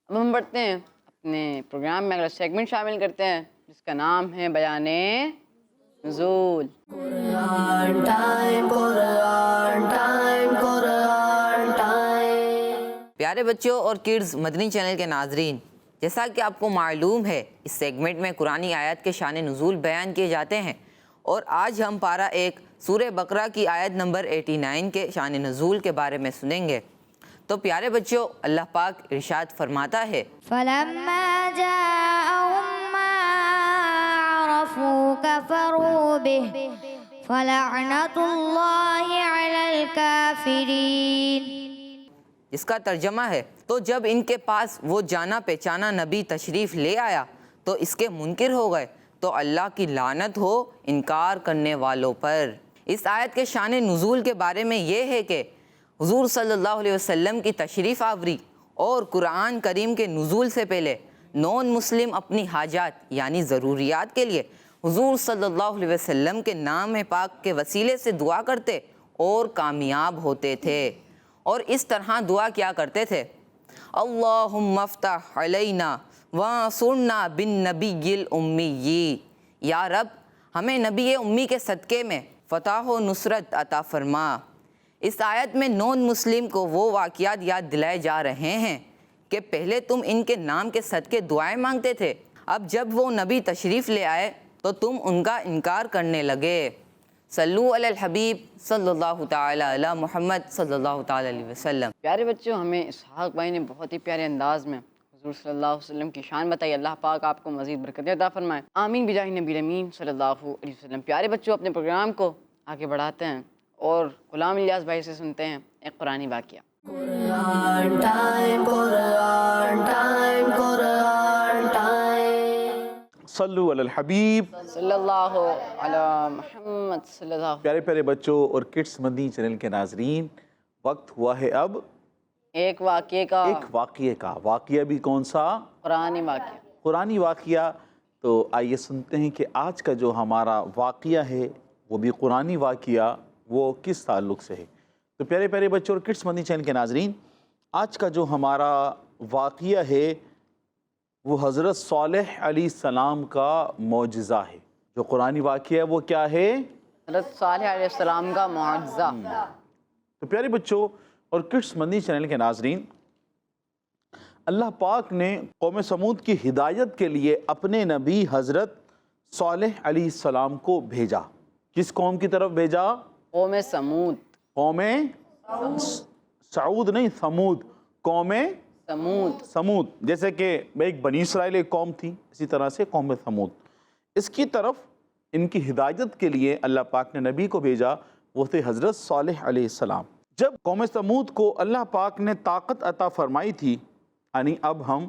اب ہم بڑھتے ہیں اپنے پروگرام میں، اگلا سیگمنٹ شامل کرتے ہیں جس کا نام ہے بیان نزول۔ پیارے بچوں اور کڈز مدنی چینل کے ناظرین، جیسا کہ آپ کو معلوم ہے اس سیگمنٹ میں قرآنی آیات کے شان نزول بیان کیے جاتے ہیں، اور آج ہم پارہ 1 سورہ بقرہ کی آیت نمبر 89 کے شان نزول کے بارے میں سنیں گے۔ تو پیارے بچوں، اللہ پاک ارشاد فرماتا ہے فلما جاءهم ما عرفوا كفروا به فلعنة الله على الكافرين، جس کا ترجمہ ہے تو جب ان کے پاس وہ جانا پہچانا نبی تشریف لے آیا تو اس کے منکر ہو گئے، تو اللہ کی لعنت ہو انکار کرنے والوں پر۔ اس آیت کے شان نزول کے بارے میں یہ ہے کہ حضور صلی اللہ علیہ وسلم کی تشریف آوری اور قرآن کریم کے نزول سے پہلے نون مسلم اپنی حاجات یعنی ضروریات کے لیے حضور صلی اللہ علیہ وسلم کے نام پاک کے وسیلے سے دعا کرتے اور کامیاب ہوتے تھے، اور اس طرح دعا کیا کرتے تھے، اللہم افتح علینا وانصرنا بالنبی الامی، یا رب ہمیں نبی امی کے صدقے میں فتح و نصرت عطا فرما۔ اس آیت میں نون مسلم کو وہ واقعات یاد دلائے جا رہے ہیں کہ پہلے تم ان کے نام کے صدقے دعائیں مانگتے تھے، اب جب وہ نبی تشریف لے آئے تو تم ان کا انکار کرنے لگے۔ صلو علی الحبیب صلی اللہ تعالی علی محمد صلی اللہ تعالی علیہ وسلم۔ پیارے بچوں، ہمیں اسحاق بھائی نے بہت ہی پیارے انداز میں حضور صلی اللہ علیہ وسلم کی شان بتائی۔ اللہ پاک آپ کو مزید برکتیں عطا فرمائے، آمین بجاہ نبی امین صلی اللہ علیہ وسلم۔ پیارے بچوں، اپنے پروگرام کو آگے بڑھاتے ہیں اور غلام الیاس بھائی سے سنتے ہیں ایک قرآنی واقعہ۔ صلو علی الحبیب صلی اللہ علی محمد صلی اللہ علیہ پیارے پیارے بچوں اور کڈس مدنی چینل کے ناظرین، وقت ہوا ہے اب ایک واقعے کا، ایک واقعے کا۔ واقعہ بھی کون سا؟ قرآنی واقعہ۔ قرآنی واقعہ۔ تو آئیے سنتے ہیں کہ آج کا جو ہمارا واقعہ ہے وہ بھی قرآنی واقعہ، وہ کس تعلق سے ہے۔ تو پیارے پیارے بچوں اور کڈس مدنی چینل کے ناظرین، آج کا جو ہمارا واقعہ ہے وہ حضرت صالح علیہ السلام کا معجزہ ہے۔ جو قرآنی واقعہ ہے وہ کیا ہے؟ حضرت صالح علیہ السلام کا معجزہ۔ تو پیارے بچوں اور کڈس مدنی چینل کے ناظرین، اللہ پاک نے قوم سمود کی ہدایت کے لیے اپنے نبی حضرت صالح علیہ السلام کو بھیجا۔ کس قوم کی طرف بھیجا؟ قوم سمود۔ قوم سعود نہیں، سمود، قوم سمود۔ سمود، جیسے کہ ایک بنی اسرائیل ایک قوم تھی، اسی طرح سے قوم سمود، اس کی طرف ان کی ہدایت کے لیے اللہ پاک نے نبی کو بھیجا، وہ تھے حضرت صالح علیہ السلام۔ جب قوم سمود کو اللہ پاک نے طاقت عطا فرمائی تھی، یعنی اب ہم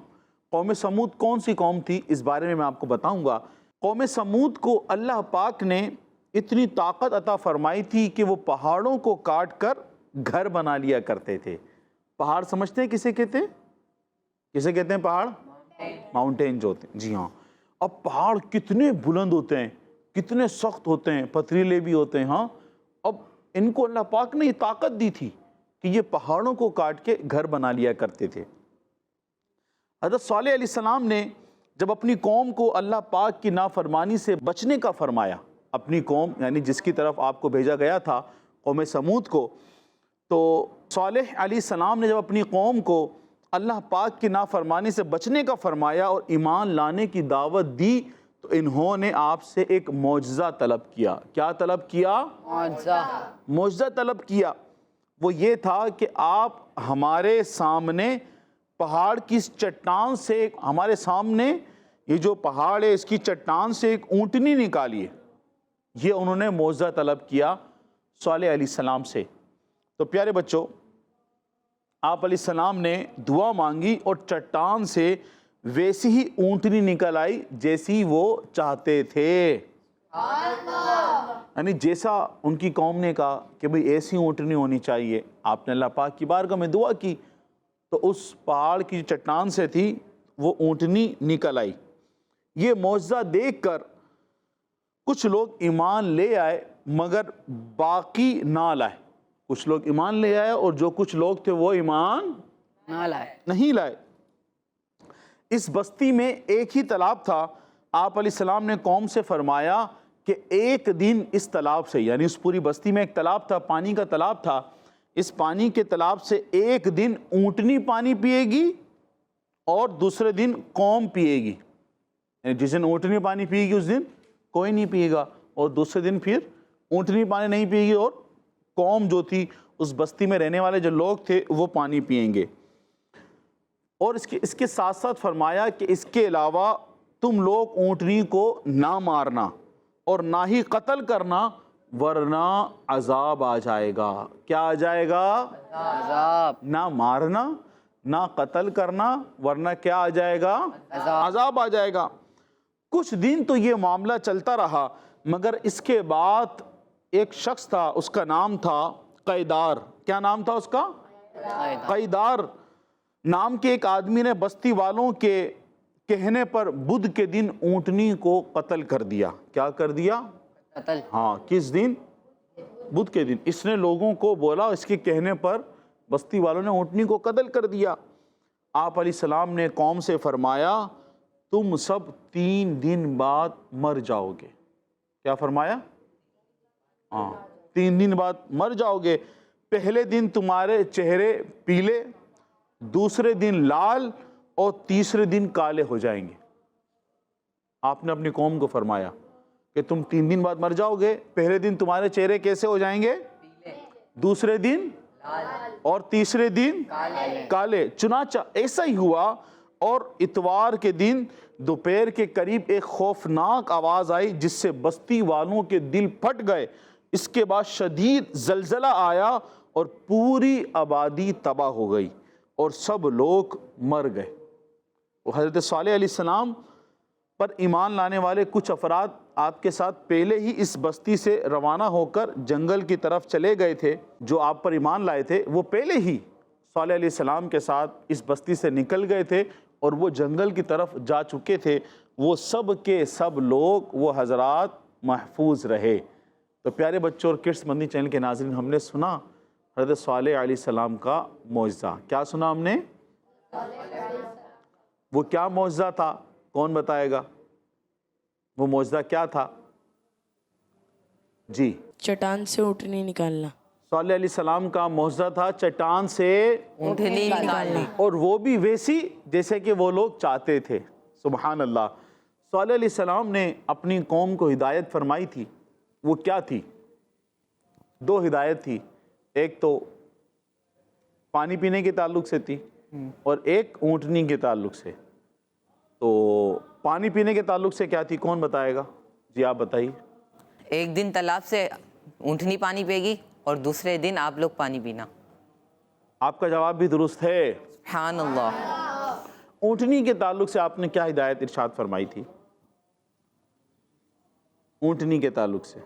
قوم سمود کون سی قوم تھی اس بارے میں آپ کو بتاؤں گا۔ قوم سمود کو اللہ پاک نے اتنی طاقت عطا فرمائی تھی کہ وہ پہاڑوں کو کاٹ کر گھر بنا لیا کرتے تھے۔ پہاڑ سمجھتے ہیں کسے کہتے ہیں؟ کسے کہتے ہیں پہاڑ؟ ماؤنٹین جو ہوتے ہیں، جی ہاں۔ اب پہاڑ کتنے بلند ہوتے ہیں، کتنے سخت ہوتے ہیں، پتھریلے بھی ہوتے ہیں، ہاں۔ اب ان کو اللہ پاک نے یہ طاقت دی تھی کہ یہ پہاڑوں کو کاٹ کے گھر بنا لیا کرتے تھے۔ حضرت صالح علیہ السلام نے جب اپنی قوم کو اللہ پاک کی نافرمانی سے بچنے کا فرمایا، اپنی قوم یعنی جس کی طرف آپ کو بھیجا گیا تھا قوم سمود کو، تو صالح علیہ السلام نے جب اپنی قوم کو اللہ پاک کی نافرمانی سے بچنے کا فرمایا اور ایمان لانے کی دعوت دی، تو انہوں نے آپ سے ایک معجزہ طلب کیا۔ کیا طلب کیا؟ معجزہ۔ معجزہ طلب کیا۔ وہ یہ تھا کہ آپ ہمارے سامنے پہاڑ کی چٹان سے، ہمارے سامنے یہ جو پہاڑ ہے اس کی چٹان سے ایک اونٹنی نکالیے۔ یہ انہوں نے معجزہ طلب کیا صالح علیہ السلام سے۔ تو پیارے بچوں، آپ علیہ السلام نے دعا مانگی اور چٹان سے ویسی ہی اونٹنی نکل آئی جیسی وہ چاہتے تھے، یعنی جیسا ان کی قوم نے کہا کہ بھئی ایسی اونٹنی ہونی چاہیے۔ آپ نے اللہ پاک کی بارگاہ میں دعا کی تو اس پہاڑ کی چٹان سے تھی وہ اونٹنی نکل آئی۔ یہ معجزہ دیکھ کر کچھ لوگ ایمان لے آئے مگر باقی نہ لائے۔ کچھ لوگ ایمان لے آئے اور جو کچھ لوگ تھے وہ ایمان نہ لائے، نہیں لائے۔ اس بستی میں ایک ہی تالاب تھا۔ آپ علیہ السلام نے قوم سے فرمایا کہ ایک دن اس تالاب سے، یعنی اس پوری بستی میں ایک تالاب تھا، پانی کا تالاب تھا، اس پانی کے تالاب سے ایک دن اونٹنی پانی پیے گی اور دوسرے دن قوم پیے گی، یعنی جس دن اونٹنی پانی پیے گی اس دن کوئی نہیں پیے گا، اور دوسرے دن پھر اونٹنی پانی نہیں پیے گی اور قوم جو تھی اس بستی میں رہنے والے جو لوگ تھے وہ پانی پئیں گے۔ اور اس کے ساتھ ساتھ فرمایا کہ اس کے علاوہ تم لوگ اونٹنی کو نہ مارنا اور نہ ہی قتل کرنا ورنہ عذاب آ جائے گا۔ کیا آ جائے گا؟ عذاب۔ نہ مارنا نہ قتل کرنا ورنہ کیا آ جائے گا؟ عذاب آ جائے گا۔ کچھ دن تو یہ معاملہ چلتا رہا، مگر اس کے بعد ایک شخص تھا، اس کا نام تھا قیدار۔ کیا نام تھا اس کا؟ قیدار نام کے ایک آدمی نے بستی والوں کے کہنے پر بدھ کے دن اونٹنی کو قتل کر دیا۔ کیا کر دیا؟ قتل۔ ہاں، کس دن؟ بدھ کے دن۔ اس نے لوگوں کو بولا، اس کے کہنے پر بستی والوں نے اونٹنی کو قتل کر دیا۔ آپ علیہ السلام نے قوم سے فرمایا تم سب 3 دن بعد مر جاؤ گے۔ کیا فرمایا؟ ہاں، 3 دن بعد مر جاؤ گے۔ پہلے دن تمہارے چہرے پیلے، دوسرے دن لال اور تیسرے دن کالے ہو جائیں گے۔ آپ نے اپنی قوم کو فرمایا کہ تم 3 دن بعد مر جاؤ گے، پہلے دن تمہارے چہرے کیسے ہو جائیں گے؟ دوسرے دن اور تیسرے دن کالے۔ چنانچہ ایسا ہی ہوا، اور اتوار کے دن دوپہر کے قریب ایک خوفناک آواز آئی جس سے بستی والوں کے دل پھٹ گئے۔ اس کے بعد شدید زلزلہ آیا اور پوری آبادی تباہ ہو گئی اور سب لوگ مر گئے۔ حضرت صالح علیہ السلام پر ایمان لانے والے کچھ افراد آپ کے ساتھ پہلے ہی اس بستی سے روانہ ہو کر جنگل کی طرف چلے گئے تھے۔ جو آپ پر ایمان لائے تھے وہ پہلے ہی صالح علیہ السلام کے ساتھ اس بستی سے نکل گئے تھے اور وہ جنگل کی طرف جا چکے تھے۔ وہ سب کے سب لوگ، وہ حضرات محفوظ رہے۔ تو پیارے بچوں اور کڈس مدنی چینل کے ناظرین، ہم نے سنا حضرت صالح علیہ السلام کا معجزہ۔ کیا سنا ہم نے؟ وہ کیا معجزہ تھا؟ کون بتائے گا؟ وہ معجزہ کیا تھا؟ جی، چٹان سے اونٹنی نکالنا۔ صالح علیہ السلام کا معجزہ تھا چٹان سے اونٹنی نکالنا، اور وہ بھی ویسی جیسے کہ وہ لوگ چاہتے تھے۔ سبحان اللہ۔ صالح علیہ السلام نے اپنی قوم کو ہدایت فرمائی تھی۔ وہ کیا تھی؟ 2 ہدایت تھی، ایک تو پانی پینے کے تعلق سے تھی اور ایک اونٹنی کے تعلق سے۔ تو پانی پینے کے تعلق سے کیا تھی؟ کون بتائے گا؟ جی آپ بتائیے۔ ایک دن تالاب سے اونٹنی پانی پے گی اور دوسرے دن آپ لوگ پانی پینا۔ آپ کا جواب بھی درست ہے۔ سبحان اللہ۔ اونٹنی کے تعلق سے آپ نے کیا ہدایت ارشاد فرمائی تھی؟ اونٹنی کے تعلق سے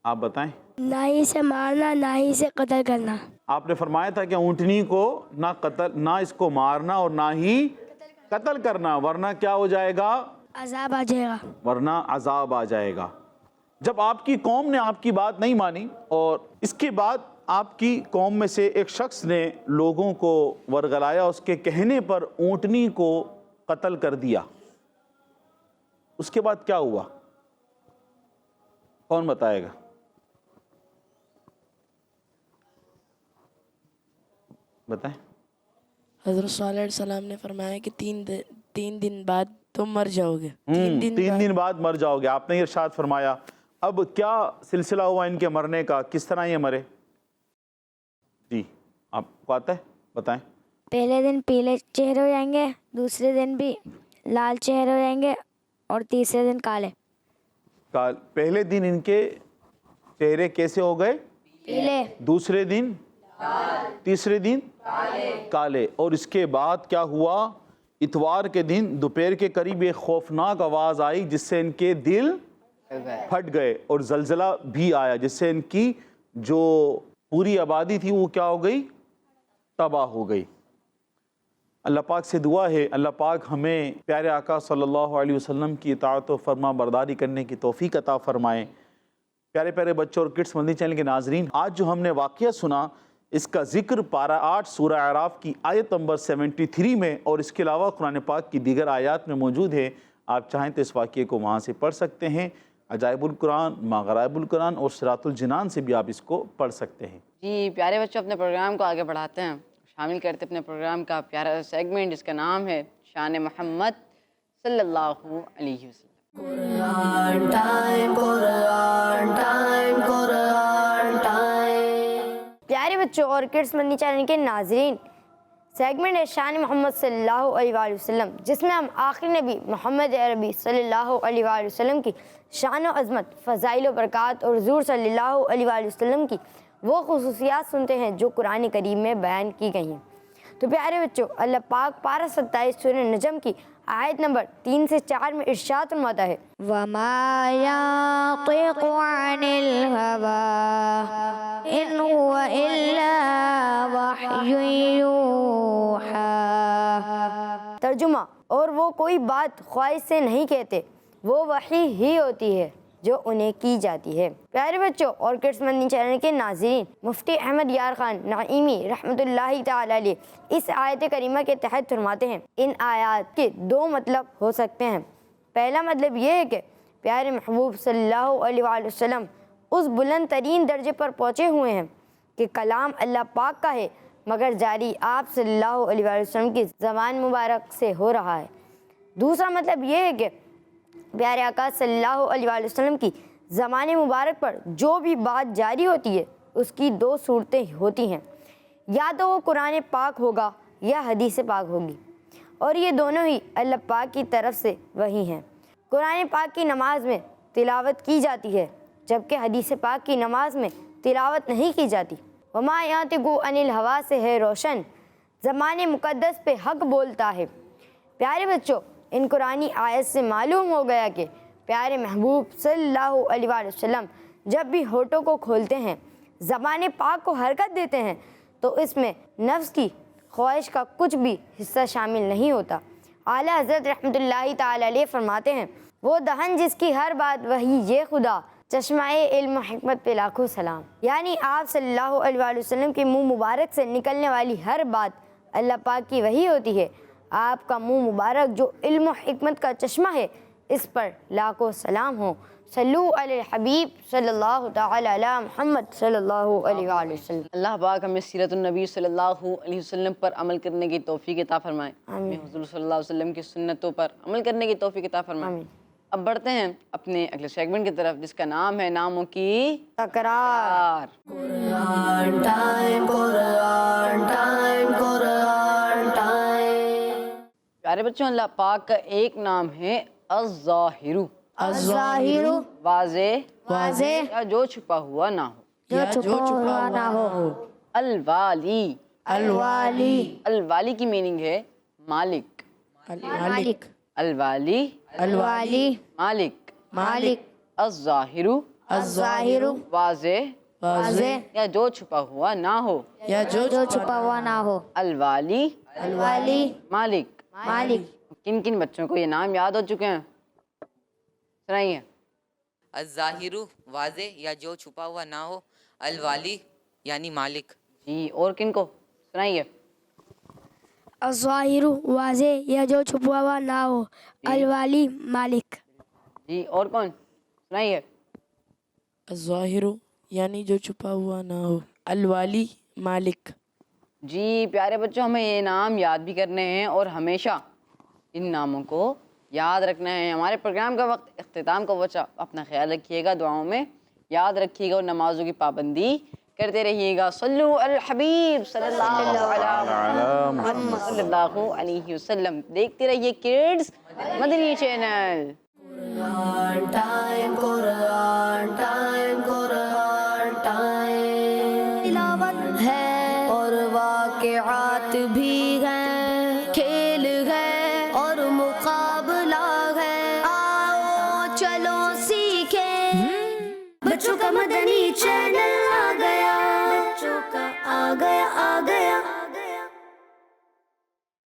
آپ بتائیں۔ نہ ہی سے مارنا نہ ہی سے قتل کرنا۔ آپ نے فرمایا تھا کہ اونٹنی کو نہ اس کو مارنا اور نہ ہی قتل کرنا ورنہ کیا ہو جائے گا؟ عذاب آ جائے گا۔ ورنہ عذاب آ جائے گا۔ جب آپ کی قوم نے آپ کی بات نہیں مانی اور اس کے بعد آپ کی قوم میں سے ایک شخص نے لوگوں کو ورغلایا، اس کے کہنے پر اونٹنی کو قتل کر دیا، اس کے بعد کیا ہوا؟ کون بتائے گا؟ بتائیں۔ حضرت صالح علیہ السلام نے فرمایا کہ 3 دن بعد تم مر جاؤ گے۔ 3 دن بعد مر جاؤ گے، آپ نے یہ ارشاد فرمایا۔ اب کیا سلسلہ ہوا ان کے مرنے کا؟ کس طرح یہ مرے؟ جی آپ کو آتا ہے؟ بتائیں۔ پہلے دن پیلے چہرے ہو جائیں گے، دوسرے دن بھی لال چہرے ہو جائیں گے اور تیسرے دن کالے۔ پہلے دن ان کے چہرے کیسے ہو گئے؟ پیلے۔ دوسرے دن تیسرے دن کالے۔ اور اس کے بعد کیا ہوا؟ اتوار کے دن دوپہر کے قریب ایک خوفناک آواز آئی جس سے ان کے دل پھٹ گئے اور زلزلہ بھی آیا جس سے ان کی جو پوری آبادی تھی وہ کیا ہو گئی؟ تباہ ہو گئی۔ اللہ پاک سے دعا ہے اللہ پاک ہمیں پیارے آقا صلی اللہ علیہ وسلم کی اطاعت و فرما برداری کرنے کی توفیق عطا فرمائیں۔ پیارے پیارے بچوں اور کڈس مدنی چینل کے ناظرین، آج جو ہم نے واقعہ سنا اس کا ذکر پارہ 8 سورہ اعراف کی آیت نمبر 73 میں اور اس کے علاوہ قرآن پاک کی دیگر آیات میں موجود ہے۔ آپ چاہیں تو اس واقعے کو وہاں سے پڑھ سکتے ہیں۔ عجائب القرآن، ماغرائب القرآن اور صراط الجنان سے بھی آپ اس کو پڑھ سکتے ہیں۔ جی پیارے بچوں، اپنے پروگرام کو آگے بڑھاتے ہیں، شامل کرتے اپنے پروگرام کا پیارا سیگمنٹ جس کا نام ہے شان محمد صلی اللہ علیہ وسلم۔ پیارے بچوں اور کڈس مدنی چینل کے ناظرین، سیگمنٹ ہے شان محمد صلی اللہ علیہ وآلہ وسلم، جس میں ہم آخری نبی محمد عربی صلی اللہ علیہ وآلہ وسلم کی شان و عظمت، فضائل و برکات اور حضور صلی اللہ علیہ وآلہ وسلم کی وہ خصوصیات سنتے ہیں جو قرآن کریم میں بیان کی گئی ہیں۔ تو پیارے بچوں، اللہ پاک پارہ 27 سورہ نجم کی آیت نمبر 3 سے 4 میں ارشاد فرماتا ہے، وَمَا يَنطِقُ عَنِ الْهَوَىٰ إِنْ هُوَ إِلَّا وَحْيٌ يُوحَىٰ۔ ترجمہ، اور وہ کوئی بات خواہش سے نہیں کہتے، وہ وحی ہی ہوتی ہے جو انہیں کی جاتی ہے۔ پیارے بچوں اور کڈس مدنی چینل کے ناظرین، مفتی احمد یار خان نعیمی رحمۃ اللہ تعالی علیہ اس آیت کریمہ کے تحت فرماتے ہیں، ان آیات کے 2 مطلب ہو سکتے ہیں۔ پہلا مطلب یہ ہے کہ پیارے محبوب صلی اللہ علیہ وآلہ وسلم اس بلند ترین درجے پر پہنچے ہوئے ہیں کہ کلام اللہ پاک کا ہے، مگر جاری آپ صلی اللہ علیہ وآلہ وسلم کی زبان مبارک سے ہو رہا ہے۔ دوسرا مطلب یہ ہے کہ پیارے آقا صلی اللہ علیہ وآلہ وسلم کی زبان مبارک پر جو بھی بات جاری ہوتی ہے اس کی 2 صورتیں ہوتی ہیں، یا تو وہ قرآن پاک ہوگا یا حدیث پاک ہوگی، اور یہ دونوں ہی اللہ پاک کی طرف سے وحی ہیں۔ قرآن پاک کی نماز میں تلاوت کی جاتی ہے، جبکہ حدیث پاک کی نماز میں تلاوت نہیں کی جاتی۔ وما ینطق عن الہویٰ سے ہے روشن، زمان مقدس پہ حق بولتا ہے۔ پیارے بچوں، ان قرآنی آیت سے معلوم ہو گیا کہ پیارے محبوب صلی اللہ علیہ وآلہ وسلم جب بھی ہونٹوں کو کھولتے ہیں، زبان پاک کو حرکت دیتے ہیں، تو اس میں نفس کی خواہش کا کچھ بھی حصہ شامل نہیں ہوتا۔ اعلیٰ حضرت رحمۃ اللہ تعالی علیہ فرماتے ہیں، وہ دہن جس کی ہر بات وہی یہ خدا، چشمہ علم و حکمت پہ لاکھوں سلام۔ یعنی آپ صلی اللہ علیہ وآلہ وسلم کے منہ مبارک سے نکلنے والی ہر بات اللہ پاک کی وحی ہوتی ہے۔ آپ کا منہ مبارک جو علم و حکمت کا چشمہ ہے، اس پر لاکھوں سلام ہو۔ صلو علی الحبیب صلی اللہ تعالی علی محمد صلی اللہ علیہ وآلہ وسلم۔ اللہ پاک ہمیں سیرت النبی صلی اللہ علیہ وسلم پر عمل کرنے کی توفیق عطا فرمائے، ہمیں حضور صلی اللہ علیہ وسلم کی سنتوں پر عمل کرنے کی توفیق عطا فرمائے۔ اب بڑھتے ہیں اپنے اگلے سیگمنٹ کی طرف، جس کا نام ہے ناموں کی تکرار۔ پیارے بچوں، اللہ پاک کا ایک نام ہے الظاہر، الظاہر واضح یا جو چھپا ہوا نہ ہو۔ جو چھپا ہوا نہ ہو۔ الوالی، الوالی کی میننگ ہے مالک، مالک، الوالی الوالی، مالک، مالک، الظاہر الظاہر واضح یا جو چھپا ہوا نہ ہو۔ جو چھپا ہوا نہ ہو۔ الوالی، الوالی، مالک۔ مالک۔ کن کن بچوں کو یہ نام یاد ہو چکے ہیں؟ سنائیے۔ الظاہر واضح یا جو چھپا ہوا نہ ہو، الوالی یعنی مالک۔ جی، اور کن کو؟ سنائیے۔ الظاہر واضح یا جو چھپا ہوا نہ ہو، الوالی مالک۔ جی، اور کون؟ سنائیے۔ الظاہر یعنی جو چھپا ہوا نہ ہو، الوالی مالک۔ جی پیارے بچوں، ہمیں یہ نام یاد بھی کرنے ہیں اور ہمیشہ ان ناموں کو یاد رکھنا ہے۔ ہمارے پروگرام کا وقت اختتام کا بچہ، اپنا خیال رکھیے گا، دعاؤں میں یاد رکھیے گا اور نمازوں کی پابندی کرتے رہیے گا۔ صلو علی الحبیب صلی اللہ علیہ وسلم۔ دیکھتے رہیے کڈس مدنی چینل۔ تلاوت ہے اور واقعات بھی ہیں، کھیل ہے اور مقابلہ ہے، آؤ چلو سیکھیں، بچوں کا مدنی چینل آ گیا، بچوں کا آ گیا